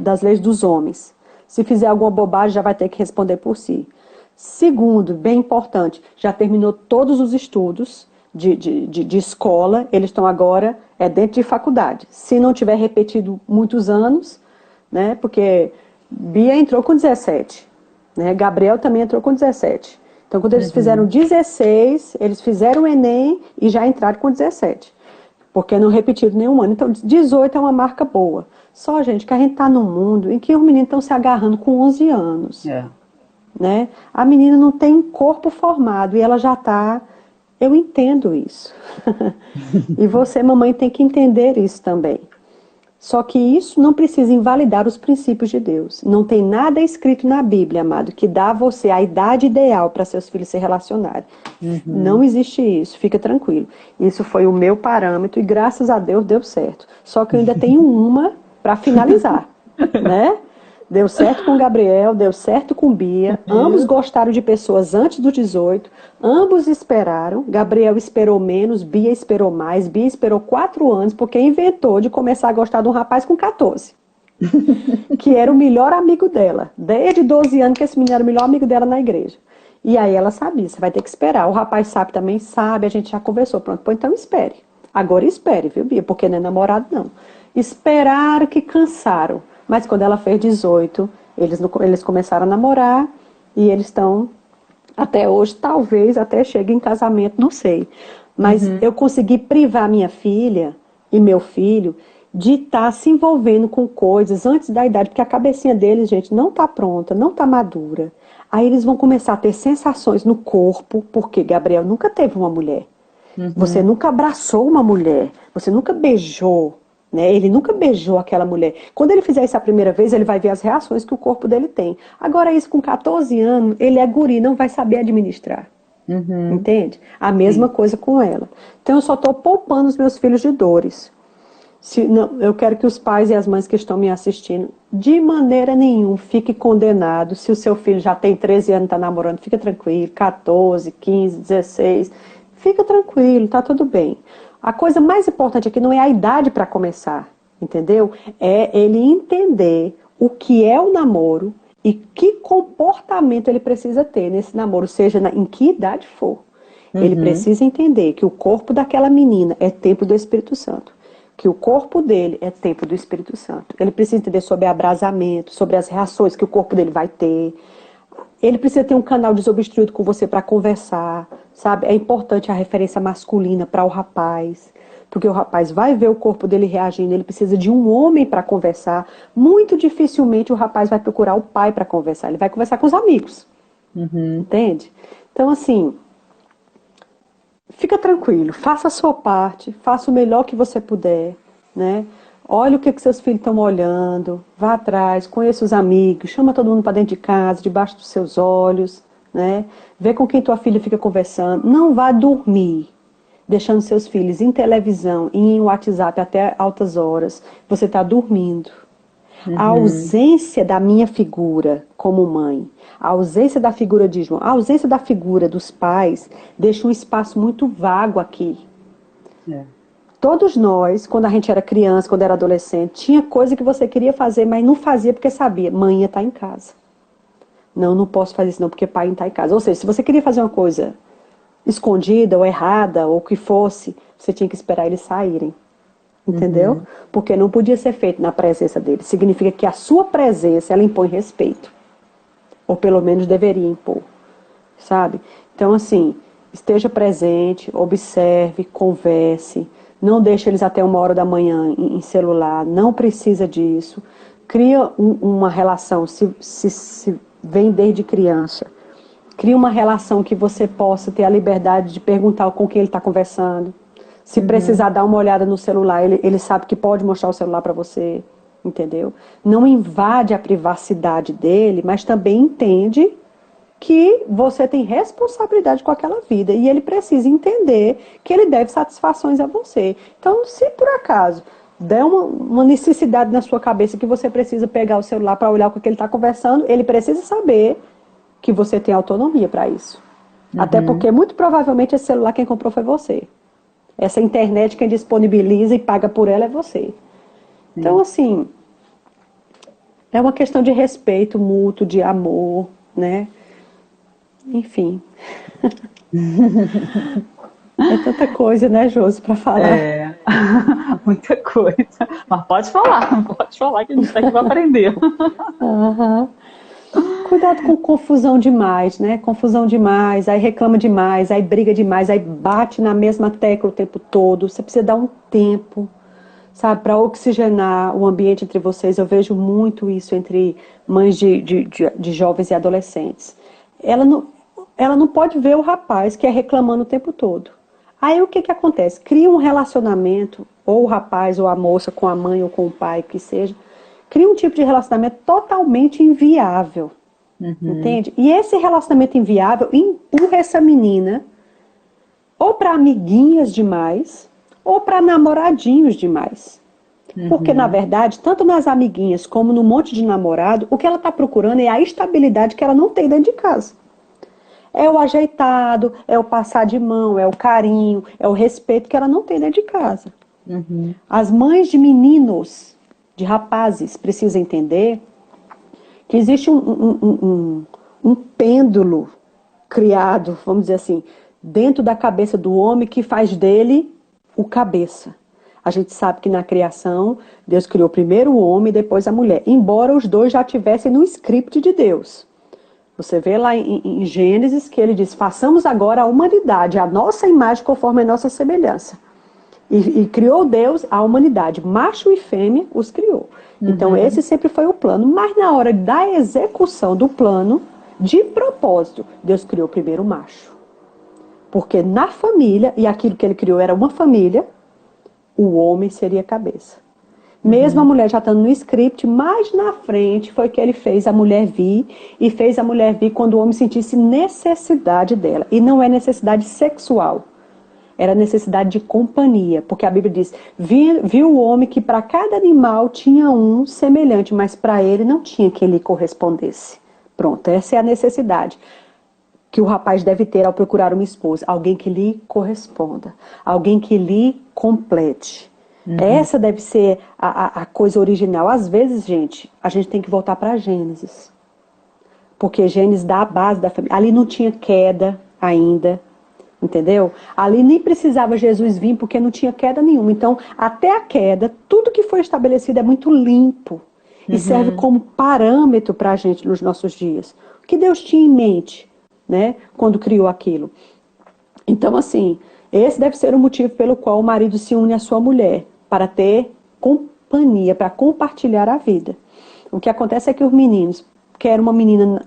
das leis dos homens. Se fizer alguma bobagem, já vai ter que responder por si. Segundo, bem importante, já terminou todos os estudos de escola, eles estão agora dentro de faculdade. Se não tiver repetido muitos anos, né, porque Bia entrou com 17, né, Gabriel também entrou com 17. Então, quando eles fizeram 16, eles fizeram o Enem e já entraram com 17. Porque não repetiram nenhum ano. Então, 18 é uma marca boa. Só, gente, que a gente está num mundo em que os meninos estão se agarrando com 11 anos. Né? A menina não tem corpo formado e ela já está... Eu entendo isso. E você, mamãe, tem que entender isso também. Só que isso não precisa invalidar os princípios de Deus. Não tem nada escrito na Bíblia, amado, que dá a você a idade ideal para seus filhos se relacionarem. Não existe isso, fica tranquilo. Isso foi o meu parâmetro e graças a Deus deu certo. Só que eu ainda tenho uma para finalizar, né? Deu certo com Gabriel, deu certo com Bia. Ambos gostaram de pessoas antes dos 18. Ambos esperaram. Gabriel esperou menos, Bia esperou mais. Bia esperou 4 anos, porque inventou de começar a gostar de um rapaz com 14. Que era o melhor amigo dela. Desde 12 anos que esse menino era o melhor amigo dela na igreja. E aí ela sabia, você vai ter que esperar. O rapaz sabe também, sabe, a gente já conversou. Pronto, pô, então espere. Agora espere, viu, Bia? Porque não é namorado, não. Esperaram que cansaram. Mas quando ela fez 18, eles começaram a namorar e eles estão, até hoje, talvez até cheguem em casamento, não sei. Mas eu consegui privar minha filha e meu filho de estar se envolvendo com coisas antes da idade, porque a cabecinha deles, gente, não está pronta, não está madura. Aí eles vão começar a ter sensações no corpo, porque Gabriel nunca teve uma mulher. Você nunca abraçou uma mulher, você nunca beijou. Né? Ele nunca beijou aquela mulher. Quando ele fizer isso a primeira vez, ele vai ver as reações que o corpo dele tem. Agora, isso com 14 anos, ele é guri, não vai saber administrar. Entende? A mesma coisa com ela. Então, eu só estou poupando os meus filhos de dores. Eu quero que os pais e as mães que estão me assistindo, de maneira nenhuma, fique condenado. Se o seu filho já tem 13 anos e está namorando, fica tranquilo. 14, 15, 16, fica tranquilo, tá tudo bem. A coisa mais importante aqui não é a idade para começar, entendeu? É ele entender o que é o namoro e que comportamento ele precisa ter nesse namoro, seja em que idade for. Ele precisa entender que o corpo daquela menina é templo do Espírito Santo, que o corpo dele é templo do Espírito Santo. Ele precisa entender sobre abrasamento, sobre as reações que o corpo dele vai ter. Ele precisa ter um canal desobstruído com você para conversar, sabe? É importante a referência masculina para o rapaz, porque o rapaz vai ver o corpo dele reagindo, ele precisa de um homem para conversar. Muito dificilmente o rapaz vai procurar o pai para conversar, ele vai conversar com os amigos, entende? Então, assim, fica tranquilo, faça a sua parte, faça o melhor que você puder, né? Olha o que seus filhos estão olhando, vá atrás, conheça os amigos, chama todo mundo para dentro de casa, debaixo dos seus olhos, né? Vê com quem tua filha fica conversando. Não vá dormir deixando seus filhos em televisão e em WhatsApp até altas horas. Você está dormindo. A ausência da minha figura como mãe, a ausência da figura de João, a ausência da figura dos pais deixa um espaço muito vago aqui. Todos nós, quando a gente era criança, quando era adolescente, tinha coisa que você queria fazer, mas não fazia porque sabia, mãe está em casa. Não posso fazer isso não, porque pai não está em casa. Ou seja, se você queria fazer uma coisa escondida ou errada, ou o que fosse, você tinha que esperar eles saírem. Entendeu? Porque não podia ser feito na presença deles. Significa que a sua presença, ela impõe respeito. Ou pelo menos deveria impor. Sabe? Então, assim, esteja presente, observe, converse. Não deixe eles até 1h da manhã em celular. Não precisa disso. Cria uma relação, se vem desde criança. Cria uma relação que você possa ter a liberdade de perguntar com quem ele está conversando. Se precisar dar uma olhada no celular, ele sabe que pode mostrar o celular para você, entendeu? Não invade a privacidade dele, mas também entende que você tem responsabilidade com aquela vida e ele precisa entender que ele deve satisfações a você. Então, se por acaso der uma necessidade na sua cabeça que você precisa pegar o celular para olhar com o que ele está conversando, ele precisa saber que você tem autonomia para isso. Até porque, muito provavelmente, esse celular quem comprou foi você. Essa internet quem disponibiliza e paga por ela é você. Então, assim, é uma questão de respeito mútuo, de amor, né? Enfim. É tanta coisa, né, Josi, para falar. Muita coisa. Mas pode falar que a gente está aqui para aprender. Cuidado com confusão demais, né? Confusão demais, aí reclama demais, aí briga demais, aí bate na mesma tecla o tempo todo. Você precisa dar um tempo, sabe, para oxigenar o ambiente entre vocês. Eu vejo muito isso entre mães de jovens e adolescentes. Ela não pode ver o rapaz que é reclamando o tempo todo. Aí o que acontece? Cria um relacionamento, ou o rapaz ou a moça com a mãe ou com o pai, que seja, cria um tipo de relacionamento totalmente inviável. Entende? E esse relacionamento inviável empurra essa menina ou para amiguinhas demais ou para namoradinhos demais. Porque, na verdade, tanto nas amiguinhas como no monte de namorado, o que ela está procurando é a estabilidade que ela não tem dentro de casa. É o ajeitado, é o passar de mão, é o carinho, é o respeito que ela não tem dentro de casa. As mães de meninos, de rapazes, precisam entender que existe um pêndulo criado, vamos dizer assim, dentro da cabeça do homem que faz dele o cabeça. A gente sabe que na criação, Deus criou primeiro o homem e depois a mulher, embora os dois já estivessem no script de Deus. Você vê lá em Gênesis que ele diz, façamos agora a humanidade, a nossa imagem conforme a nossa semelhança. E criou Deus a humanidade, macho e fêmea os criou. Então esse sempre foi o plano, mas na hora da execução do plano, de propósito, Deus criou primeiro o macho. Porque na família, e aquilo que ele criou era uma família, o homem seria a cabeça. Mesmo a mulher já estando no script, mais na frente foi que ele fez a mulher vir, e fez a mulher vir quando o homem sentisse necessidade dela. E não é necessidade sexual. Era necessidade de companhia, porque a Bíblia diz, viu o homem que para cada animal tinha um semelhante, mas para ele não tinha que lhe correspondesse. Pronto, essa é a necessidade que o rapaz deve ter ao procurar uma esposa. Alguém que lhe corresponda, alguém que lhe complete. Essa deve ser a coisa original. Às vezes, gente, a gente tem que voltar para Gênesis. Porque Gênesis dá a base da família. Ali não tinha queda ainda. Entendeu? Ali nem precisava Jesus vir porque não tinha queda nenhuma. Então, até a queda, tudo que foi estabelecido é muito limpo. e serve como parâmetro para a gente nos nossos dias. O que Deus tinha em mente, né, quando criou aquilo. Então, assim, esse deve ser o motivo pelo qual o marido se une à sua mulher, para ter companhia, para compartilhar a vida. O que acontece é que os meninos querem uma menina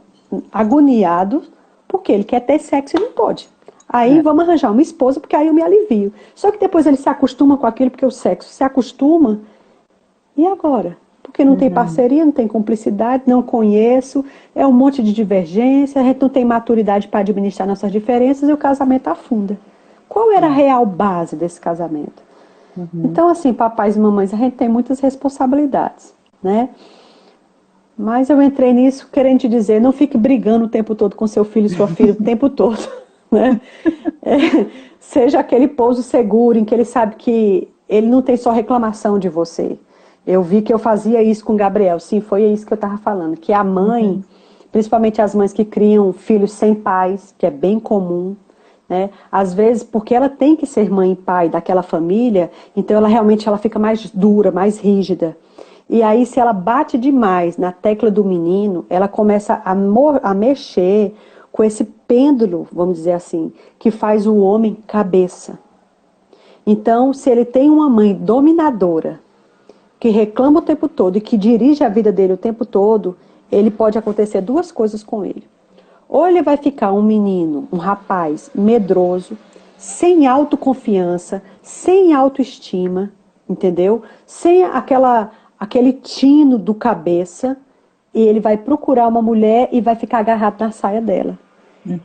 agoniado, porque ele quer ter sexo e não pode. Aí vamos arranjar uma esposa, porque aí eu me alivio. Só que depois ele se acostuma com aquilo, porque o sexo se acostuma. E agora? Porque não tem parceria, não tem cumplicidade, não conheço, é um monte de divergência, a gente não tem maturidade para administrar nossas diferenças e o casamento afunda. Qual era a real base desse casamento? Então, assim, papais e mamães, a gente tem muitas responsabilidades, né? Mas eu entrei nisso querendo te dizer, não fique brigando o tempo todo com seu filho e sua filha o tempo todo, né? Seja aquele pouso seguro em que ele sabe que ele não tem só reclamação de você. Eu vi que eu fazia isso com o Gabriel, sim, foi isso que eu estava falando, que a mãe, principalmente as mães que criam filhos sem pais, que é bem comum, né? Às vezes, porque ela tem que ser mãe e pai daquela família, então ela realmente fica mais dura, mais rígida. E aí, se ela bate demais na tecla do menino, ela começa a mexer com esse pêndulo, vamos dizer assim, que faz o homem cabeça. Então, se ele tem uma mãe dominadora, que reclama o tempo todo e que dirige a vida dele o tempo todo, ele pode acontecer duas coisas com ele. Ou ele vai ficar um menino, um rapaz medroso, sem autoconfiança, sem autoestima, entendeu? Sem aquele tino do cabeça, e ele vai procurar uma mulher e vai ficar agarrado na saia dela.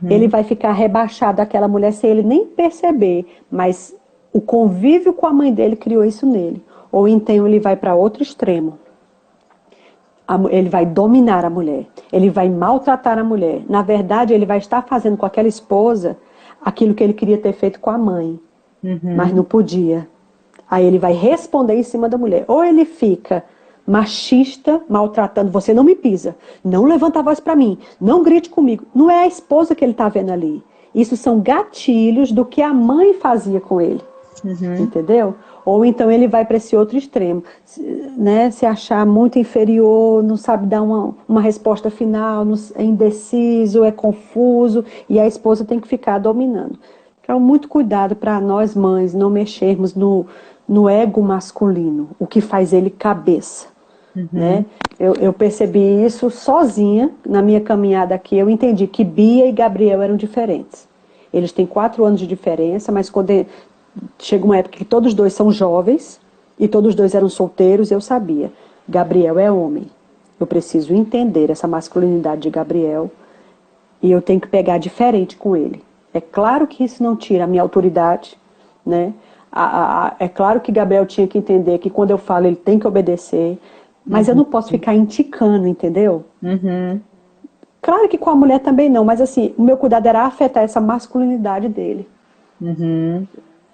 Ele vai ficar rebaixado àquela mulher sem ele nem perceber, mas o convívio com a mãe dele criou isso nele. Ou então ele vai para outro extremo. Ele vai dominar a mulher. Ele vai maltratar a mulher. Na verdade, ele vai estar fazendo com aquela esposa aquilo que ele queria ter feito com a mãe. Mas não podia. Aí ele vai responder em cima da mulher. Ou ele fica machista, maltratando. Você não me pisa. Não levanta a voz para mim. Não grite comigo. Não é a esposa que ele está vendo ali. Isso são gatilhos do que a mãe fazia com ele. Entendeu? Ou então ele vai para esse outro extremo, né? Se achar muito inferior, não sabe dar uma resposta final, é indeciso, é confuso, e a esposa tem que ficar dominando. Então, muito cuidado para nós mães não mexermos no ego masculino, o que faz ele cabeça. Né? Eu percebi isso sozinha na minha caminhada aqui. Eu entendi que Bia e Gabriel eram diferentes. Eles têm 4 anos de diferença, mas quando chega uma época que todos dois são jovens e todos dois eram solteiros, eu sabia. Gabriel é homem. Eu preciso entender essa masculinidade de Gabriel e eu tenho que pegar diferente com ele. É claro que isso não tira a minha autoridade, né? É claro que Gabriel tinha que entender que quando eu falo ele tem que obedecer, mas eu não posso ficar inticando, entendeu? Claro que com a mulher também não, mas assim, o meu cuidado era afetar essa masculinidade dele.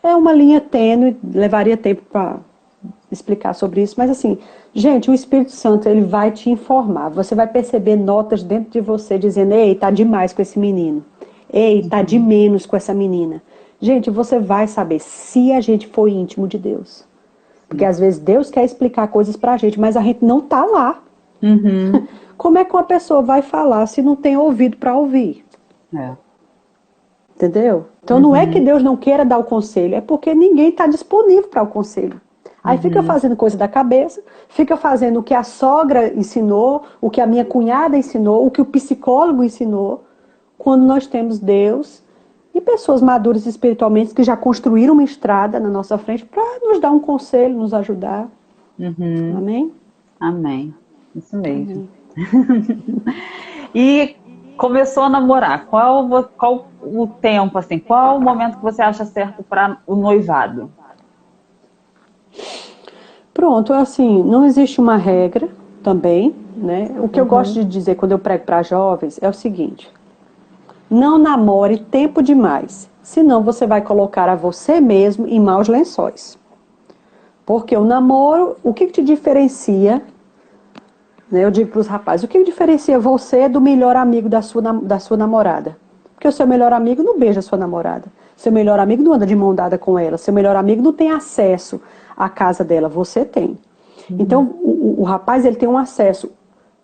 É uma linha tênue, levaria tempo para explicar sobre isso, mas assim, gente, o Espírito Santo, ele vai te informar, você vai perceber notas dentro de você dizendo, ei, tá demais com esse menino, ei, tá de menos com essa menina. Gente, você vai saber se a gente for íntimo de Deus, porque às vezes Deus quer explicar coisas pra gente, mas a gente não tá lá. Como é que uma pessoa vai falar se não tem ouvido para ouvir? Entendeu? Então não é que Deus não queira dar o conselho, é porque ninguém está disponível para o conselho. Aí fica fazendo coisa da cabeça, fica fazendo o que a sogra ensinou, o que a minha cunhada ensinou, o que o psicólogo ensinou, quando nós temos Deus e pessoas maduras espiritualmente que já construíram uma estrada na nossa frente para nos dar um conselho, nos ajudar. Amém? Amém. Isso mesmo. E começou a namorar. Qual o tempo, assim, qual o momento que você acha certo para o noivado? Pronto, assim, não existe uma regra também, né? O que eu gosto de dizer quando eu prego para jovens é o seguinte: não namore tempo demais, senão você vai colocar a você mesmo em maus lençóis. Porque o namoro, o que te diferencia, né? Eu digo para os rapazes, o que diferencia você do melhor amigo da sua namorada? Porque o seu melhor amigo não beija a sua namorada. Seu melhor amigo não anda de mão dada com ela. Seu melhor amigo não tem acesso à casa dela. Você tem. Então, o rapaz, ele tem um acesso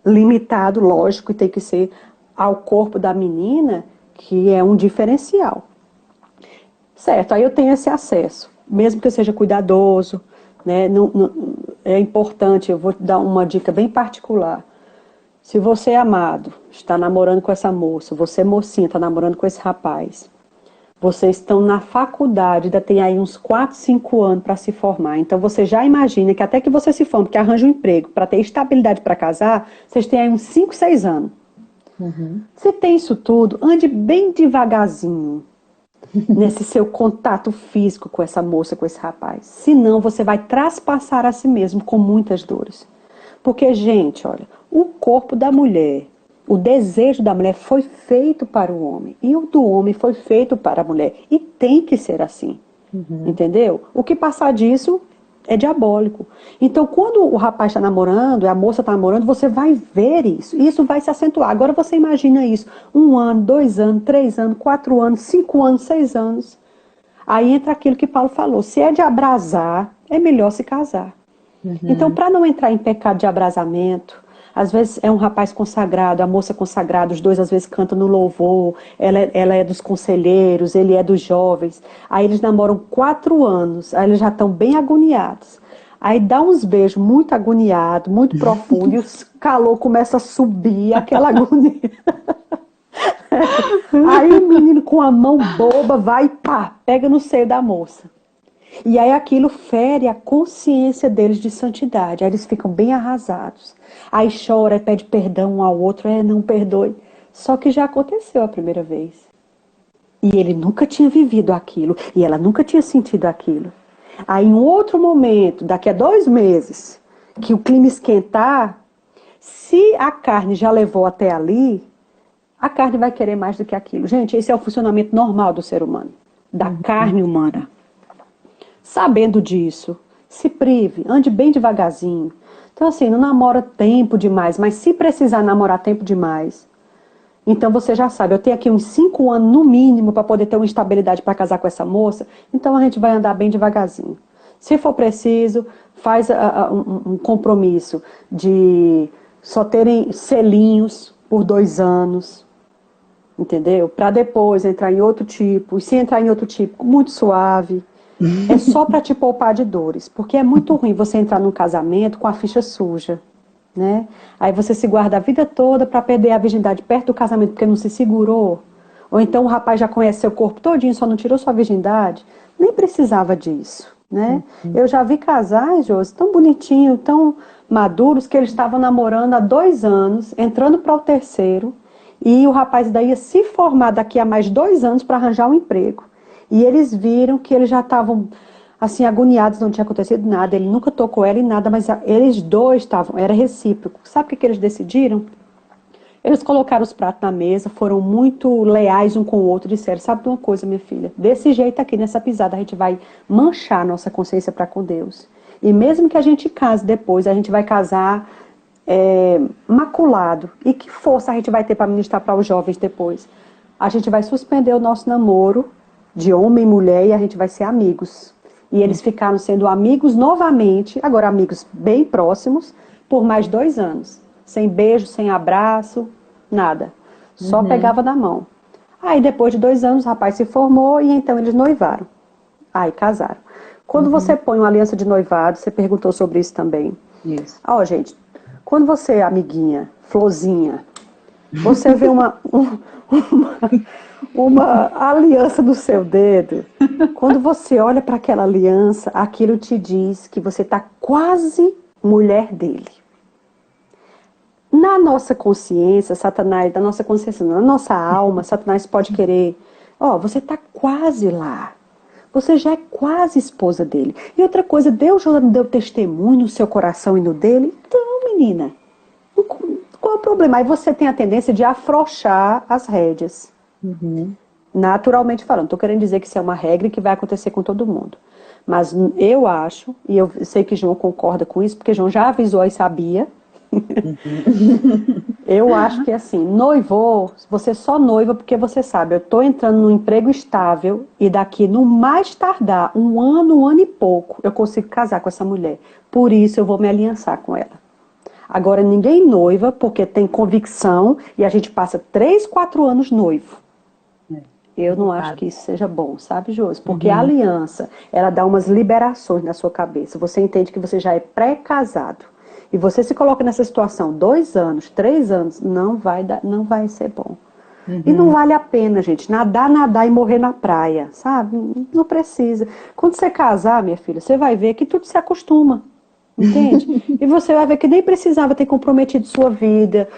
limitado, lógico, e tem que ser ao corpo da menina, que é um diferencial. Certo, aí eu tenho esse acesso, mesmo que eu seja cuidadoso, né? É importante, eu vou te dar uma dica bem particular. Se você é amado, está namorando com essa moça, você mocinha, está namorando com esse rapaz, vocês estão na faculdade, ainda tem aí uns 4, 5 anos para se formar. Então você já imagina que até que você se forme, que arranja um emprego, para ter estabilidade para casar, vocês têm aí uns 5, 6 anos. Se tem isso tudo, ande bem devagarzinho nesse seu contato físico com essa moça, com esse rapaz. Senão você vai traspassar a si mesmo com muitas dores. Porque, gente, olha, o corpo da mulher, o desejo da mulher foi feito para o homem. E o do homem foi feito para a mulher. E tem que ser assim. Entendeu? O que passar disso é diabólico. Então, quando o rapaz está namorando, a moça está namorando, você vai ver isso. E isso vai se acentuar. Agora você imagina isso. 1 ano, 2 anos, 3 anos, 4 anos, 5 anos, 6 anos. Aí entra aquilo que Paulo falou. Se é de abrasar, é melhor se casar. Então, para não entrar em pecado de abrasamento, às vezes é um rapaz consagrado, a moça consagrada, os dois às vezes cantam no louvor, ela é dos conselheiros, ele é dos jovens. Aí eles namoram 4 anos, aí eles já estão bem agoniados. Aí dá uns beijos muito agoniado, muito profundo, e o calor começa a subir, aquela agonia. Aí o menino com a mão boba vai e pá, pega no seio da moça. E aí aquilo fere a consciência deles de santidade. Aí eles ficam bem arrasados. Aí chora e pede perdão um ao outro. Não perdoe. Só que já aconteceu a primeira vez. E ele nunca tinha vivido aquilo. E ela nunca tinha sentido aquilo. Aí em outro momento, daqui a 2 meses, que o clima esquentar, se a carne já levou até ali, a carne vai querer mais do que aquilo. Gente, esse é o funcionamento normal do ser humano. Da carne humana. Sabendo disso, se prive, ande bem devagarzinho. Então assim, não namora tempo demais, mas se precisar namorar tempo demais, então você já sabe, eu tenho aqui uns 5 anos no mínimo para poder ter uma estabilidade para casar com essa moça, então a gente vai andar bem devagarzinho. Se for preciso, faz um compromisso de só terem selinhos por 2 anos, entendeu? Para depois entrar em outro tipo, e se entrar em outro tipo, muito suave. É só para te poupar de dores, porque é muito ruim você entrar num casamento com a ficha suja, né? Aí você se guarda a vida toda para perder a virgindade perto do casamento porque não se segurou. Ou então o rapaz já conhece seu corpo todinho, só não tirou sua virgindade. Nem precisava disso, né? Eu já vi casais, Josi, tão bonitinhos, tão maduros, que eles estavam namorando há 2 anos, entrando para o 3º, e o rapaz daí ia se formar daqui a mais 2 anos para arranjar um emprego. E eles viram que eles já estavam, assim, agoniados, não tinha acontecido nada. Ele nunca tocou ela em nada, mas eles dois estavam, era recíproco. Sabe o que eles decidiram? Eles colocaram os pratos na mesa, foram muito leais um com o outro, disseram, sabe de uma coisa, minha filha? Desse jeito aqui, nessa pisada, a gente vai manchar a nossa consciência para com Deus. E mesmo que a gente case depois, a gente vai casar maculado. E que força a gente vai ter para ministrar para os jovens depois? A gente vai suspender o nosso namoro de homem e mulher, e a gente vai ser amigos. E eles ficaram sendo amigos novamente, agora amigos bem próximos, por mais 2 anos. Sem beijo, sem abraço, nada. Só pegava na mão. Aí depois de 2 anos o rapaz se formou e então eles noivaram. Aí casaram. Quando você põe uma aliança de noivado, você perguntou sobre isso também. Isso. Ó, gente, quando você, amiguinha, florzinha, você vê uma aliança no seu dedo, quando você olha para aquela aliança, aquilo te diz que você está quase mulher dele. Na nossa consciência, Satanás, na nossa consciência, na nossa alma, Satanás pode querer, você está quase lá. Você já é quase esposa dele. E outra coisa, Deus já deu testemunho no seu coração e no dele? Então, menina, qual é o problema? Aí você tem a tendência de afrouxar as rédeas. Naturalmente falando, estou querendo dizer que isso é uma regra que vai acontecer com todo mundo. Mas eu acho, e eu sei que João concorda com isso, porque João já avisou e sabia. Eu acho que assim, noivou, você só noiva porque você sabe, eu estou entrando num emprego estável e daqui no mais tardar, um ano e pouco, eu consigo casar com essa mulher. Por isso eu vou me aliançar com ela. Agora ninguém noiva porque tem convicção e a gente passa 3, 4 anos noivo. Eu não acho que isso seja bom, sabe, Josi? Porque a aliança, ela dá umas liberações na sua cabeça. Você entende que você já é pré-casado. E você se coloca nessa situação 2 anos, 3 anos, não vai ser bom. E não vale a pena, gente, nadar e morrer na praia, sabe? Não precisa. Quando você casar, minha filha, você vai ver que tudo se acostuma. Entende? E você vai ver que nem precisava ter comprometido sua vida,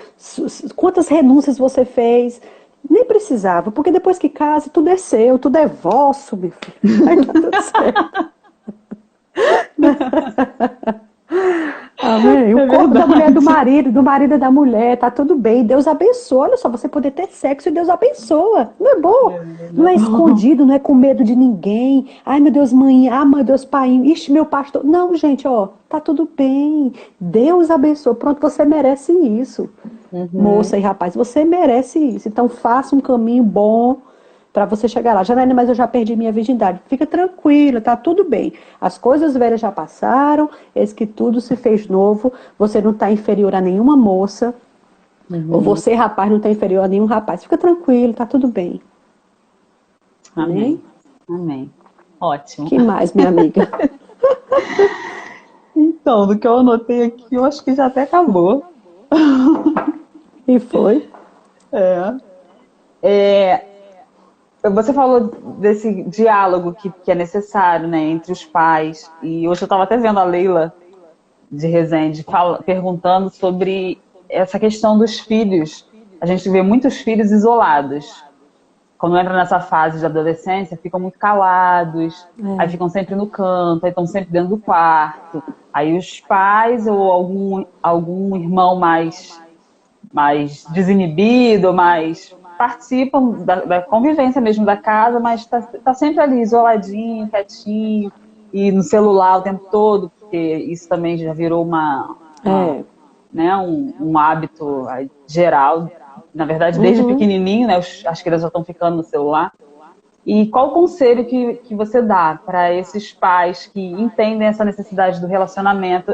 quantas renúncias você fez. Nem precisava, porque depois que casa, tudo é seu, tudo é vosso, meu filho. Aí tá tudo certo. Amém. O corpo da mulher é do marido é da mulher, tá tudo bem. Deus abençoa. Olha só, você poder ter sexo e Deus abençoa. Não é bom? Não é escondido, não é com medo de ninguém. Ai, meu Deus, mãe. Ah, meu Deus, pai. Ixi, meu pastor. Não, gente, ó, tá tudo bem. Deus abençoa. Pronto, você merece isso. Moça e rapaz, você merece isso. Então faça um caminho bom para você chegar lá. Janaína, mas eu já perdi minha virgindade. Fica tranquila, tá tudo bem. As coisas velhas já passaram, eis que tudo se fez novo. Você não está inferior a nenhuma moça. Ou você, rapaz, não está inferior a nenhum rapaz. Fica tranquilo, tá tudo bem. Amém. Amém. Ótimo. Que mais, minha amiga? Então, do que eu anotei aqui, eu acho que já até acabou. E foi? Você falou desse diálogo que é necessário, né, entre os pais. E hoje eu estava até vendo a Leila de Resende perguntando sobre essa questão dos filhos. A gente vê muitos filhos isolados. Quando entra nessa fase de adolescência, ficam muito calados, aí ficam sempre no canto, aí estão sempre dentro do quarto. Aí os pais ou algum irmão mais desinibido, mais participam da convivência mesmo da casa, mas tá sempre ali isoladinho, quietinho, e no celular o tempo todo, porque isso também já virou né, um hábito geral. Na verdade, desde pequenininho, né, as crianças já estão ficando no celular. E qual o conselho que você dá para esses pais que entendem essa necessidade do relacionamento,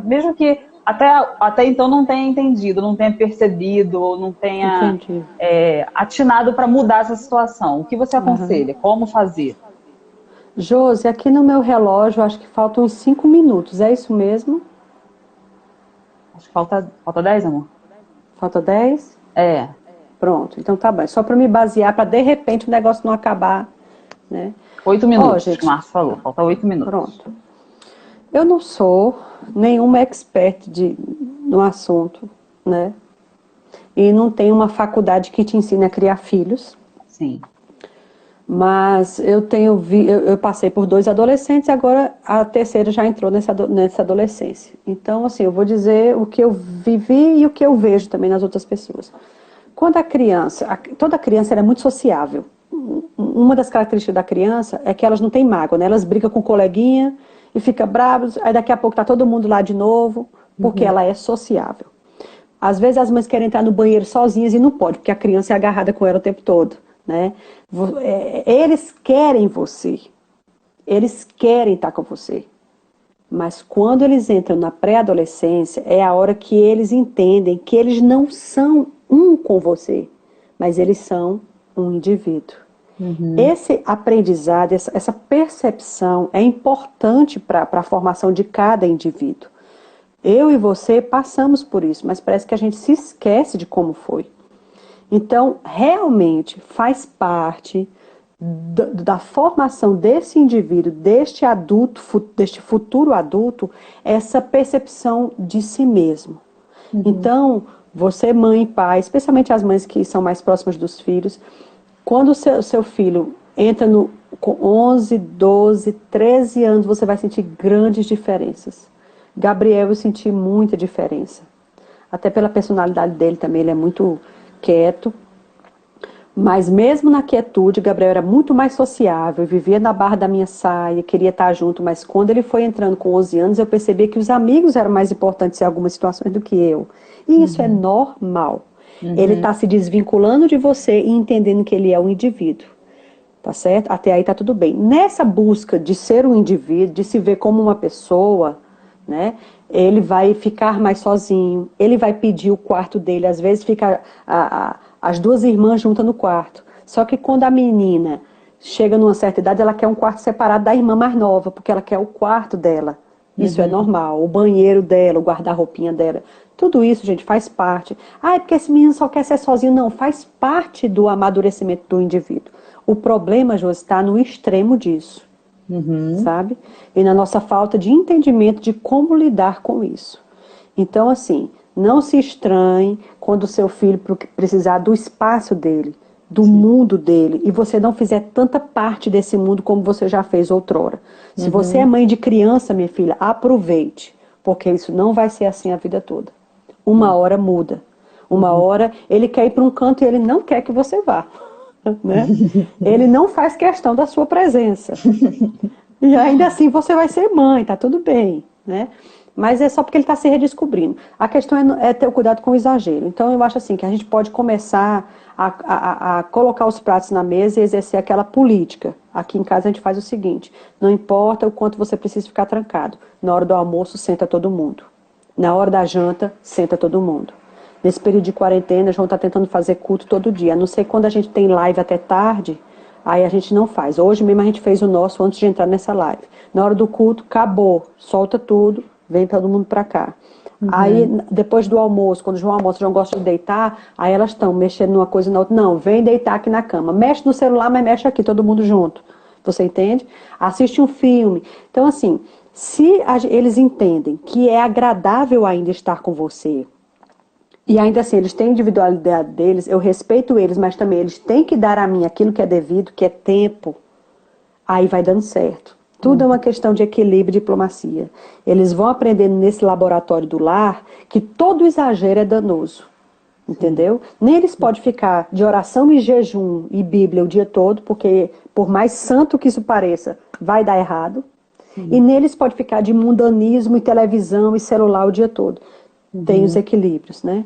mesmo que até então não tenha entendido, não tenha percebido, ou não tenha atinado para mudar essa situação? O que você aconselha? Como fazer? Josi, aqui no meu relógio, acho que faltam uns 5 minutos. É isso mesmo? Acho que falta 10, amor. Falta 10? É. Pronto, então tá bem. Só para me basear, para de repente o negócio não acabar, né? 8 minutos, gente, o Márcio falou. Falta 8 minutos. Pronto. Eu não sou nenhuma expert no assunto, né? E não tenho uma faculdade que te ensine a criar filhos. Sim. Mas eu passei por 2 adolescentes e agora a terceira já entrou nessa adolescência. Então, assim, eu vou dizer o que eu vivi e o que eu vejo também nas outras pessoas. Quando toda criança ela é muito sociável. Uma das características da criança é que elas não têm mágoa, né? Elas brigam com o coleguinha e ficam bravas, aí daqui a pouco tá todo mundo lá de novo, porque ela é sociável. Às vezes as mães querem entrar no banheiro sozinhas e não pode, porque a criança é agarrada com ela o tempo todo, né? Eles querem você, eles querem estar com você. Mas quando eles entram na pré-adolescência, é a hora que eles entendem que eles não são um com você, mas eles são um indivíduo. Esse aprendizado, essa percepção é importante para a formação de cada indivíduo. Eu e você passamos por isso, mas parece que a gente se esquece de como foi. Então, realmente faz parte da formação desse indivíduo, deste adulto, deste futuro adulto, essa percepção de si mesmo. Então, você, mãe e pai, especialmente as mães que são mais próximas dos filhos, quando o seu filho entra com 11, 12, 13 anos, você vai sentir grandes diferenças. Gabriel, eu senti muita diferença. Até pela personalidade dele também, ele é muito quieto. Mas mesmo na quietude, Gabriel era muito mais sociável, vivia na barra da minha saia, queria estar junto, mas quando ele foi entrando com 11 anos, eu percebi que os amigos eram mais importantes em algumas situações do que eu. E isso é normal. Ele está se desvinculando de você e entendendo que ele é um indivíduo. Tá certo? Até aí tá tudo bem. Nessa busca de ser um indivíduo, de se ver como uma pessoa, né? Ele vai ficar mais sozinho, ele vai pedir o quarto dele, às vezes fica as duas irmãs juntas no quarto. Só que quando a menina chega numa certa idade, ela quer um quarto separado da irmã mais nova, porque ela quer o quarto dela. Isso é normal. O banheiro dela, o guarda-roupinha dela. Tudo isso, gente, faz parte. Ah, é porque esse menino só quer ser sozinho. Não, faz parte do amadurecimento do indivíduo. O problema, Josi, está no extremo disso. Sabe? E na nossa falta de entendimento de como lidar com isso. Então, assim, não se estranhe quando o seu filho precisar do espaço dele, do mundo dele, e você não fizer tanta parte desse mundo como você já fez outrora. Se você é mãe de criança, minha filha, aproveite, porque isso não vai ser assim a vida toda. Uma hora muda. Uma hora ele quer ir para um canto e ele não quer que você vá. Né? Ele não faz questão da sua presença. E ainda assim você vai ser mãe, tá tudo bem, né? Mas é só porque ele está se redescobrindo. A questão é ter o cuidado com o exagero. Então eu acho assim que a gente pode começar a colocar os pratos na mesa e exercer aquela política. Aqui em casa a gente faz o seguinte: não importa o quanto você precisa ficar trancado. Na hora do almoço, senta todo mundo. Na hora da janta, senta todo mundo. Nesse período de quarentena, a gente está tentando fazer culto todo dia. A não ser quando a gente tem live até tarde, aí a gente não faz. Hoje mesmo a gente fez o nosso antes de entrar nessa live. Na hora do culto, acabou. Solta tudo, vem todo mundo para cá. Aí, depois do almoço, quando o João almoça, o João gosta de deitar, aí elas estão mexendo numa coisa e na outra. Não, vem deitar aqui na cama. Mexe no celular, mas mexe aqui, todo mundo junto. Você entende? Assiste um filme. Então, assim, se eles entendem que é agradável ainda estar com você, e ainda assim, eles têm a individualidade deles, eu respeito eles, mas também eles têm que dar a mim aquilo que é devido, que é tempo, aí vai dando certo. Tudo é uma questão de equilíbrio e diplomacia. Eles vão aprendendo nesse laboratório do lar que todo exagero é danoso. Entendeu? Nem eles podem ficar de oração e jejum e Bíblia o dia todo, porque por mais santo que isso pareça, vai dar errado. E neles pode ficar de mundanismo e televisão e celular o dia todo. Tem os equilíbrios, né?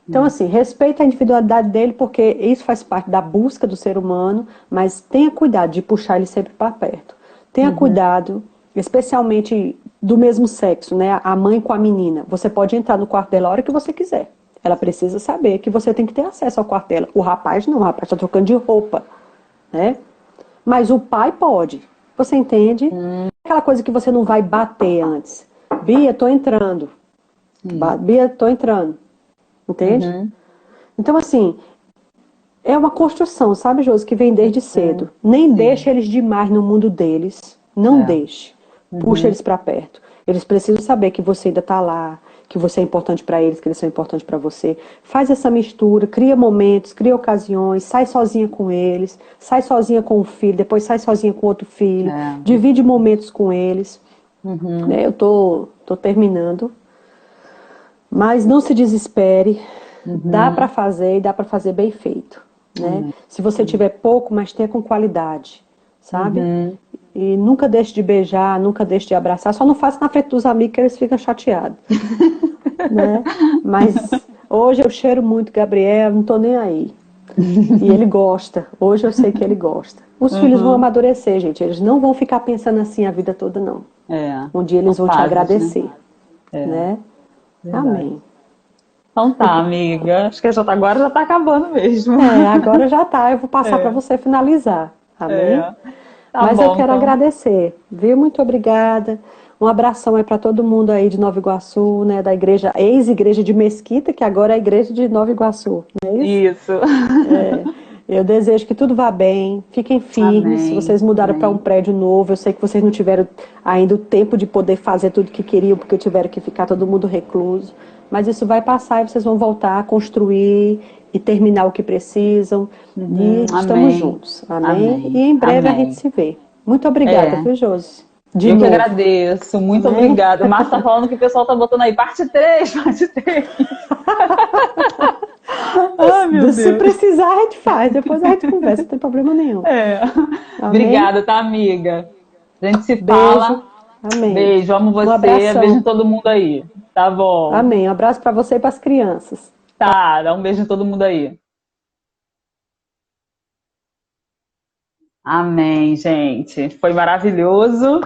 Então, assim, respeita a individualidade dele, porque isso faz parte da busca do ser humano, mas tenha cuidado de puxar ele sempre para perto. Tenha cuidado, especialmente do mesmo sexo, né? A mãe com a menina. Você pode entrar no quarto dela a hora que você quiser. Ela precisa saber que você tem que ter acesso ao quarto dela. O rapaz não, o rapaz está trocando de roupa, né? Mas o pai pode. Você entende? Aquela coisa que você não vai bater antes. Bia, tô entrando. Bia, tô entrando. Entende? Então, assim, é uma construção, sabe, Josi, que vem desde cedo. Nem deixe eles demais no mundo deles. Não deixe. Puxa eles para perto. Eles precisam saber que você ainda tá lá, que você é importante para eles, que eles são importantes para você. Faz essa mistura, cria momentos, cria ocasiões, sai sozinha com eles, sai sozinha com o filho, depois sai sozinha com outro filho, divide momentos com eles. Eu tô terminando. Mas não se desespere, dá para fazer e dá para fazer bem feito, né? Se você tiver pouco, mas tenha com qualidade, sabe? E nunca deixe de beijar, nunca deixe de abraçar, só não faça na frente dos amigos que eles ficam chateados, né? Mas hoje eu cheiro muito Gabriel, não tô nem aí. E ele gosta, hoje eu sei que ele gosta. Os filhos vão amadurecer, gente, eles não vão ficar pensando assim a vida toda, não. Um dia eles vão te agradecer, né? Amém. Então tá, amiga. Acho que agora já tá acabando mesmo. Agora já tá. Eu vou passar para você finalizar. Amém? Tá Mas bom, eu quero então agradecer. Viu? Muito obrigada. Um abração aí para todo mundo aí de Nova Iguaçu, né? Da igreja, ex-igreja de Mesquita, que agora é a igreja de Nova Iguaçu. Não é isso? Eu desejo que tudo vá bem, fiquem firmes. Amém. Vocês mudaram para um prédio novo. Eu sei que vocês não tiveram ainda o tempo de poder fazer tudo o que queriam, porque tiveram que ficar todo mundo recluso. Mas isso vai passar e vocês vão voltar a construir e terminar o que precisam. E estamos juntos. Amém? E em breve a gente se vê. Muito obrigada, viu, Josi? Eu que agradeço. Muito obrigada. O Márcio tá falando que o pessoal tá botando aí parte 3, parte 3. Ai, meu Se Deus. precisar, a gente faz. Depois a gente conversa, não tem problema nenhum. É. Amém? Obrigada, tá, amiga? A gente se Beijo. fala. Amém. Beijo, amo Um você. Beijo em abração. todo mundo aí. Tá bom. Amém. Um abraço para você e para as crianças. Tá, dá um beijo em todo mundo aí. Amém, gente. Foi maravilhoso.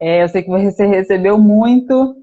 Eu sei que você recebeu muito.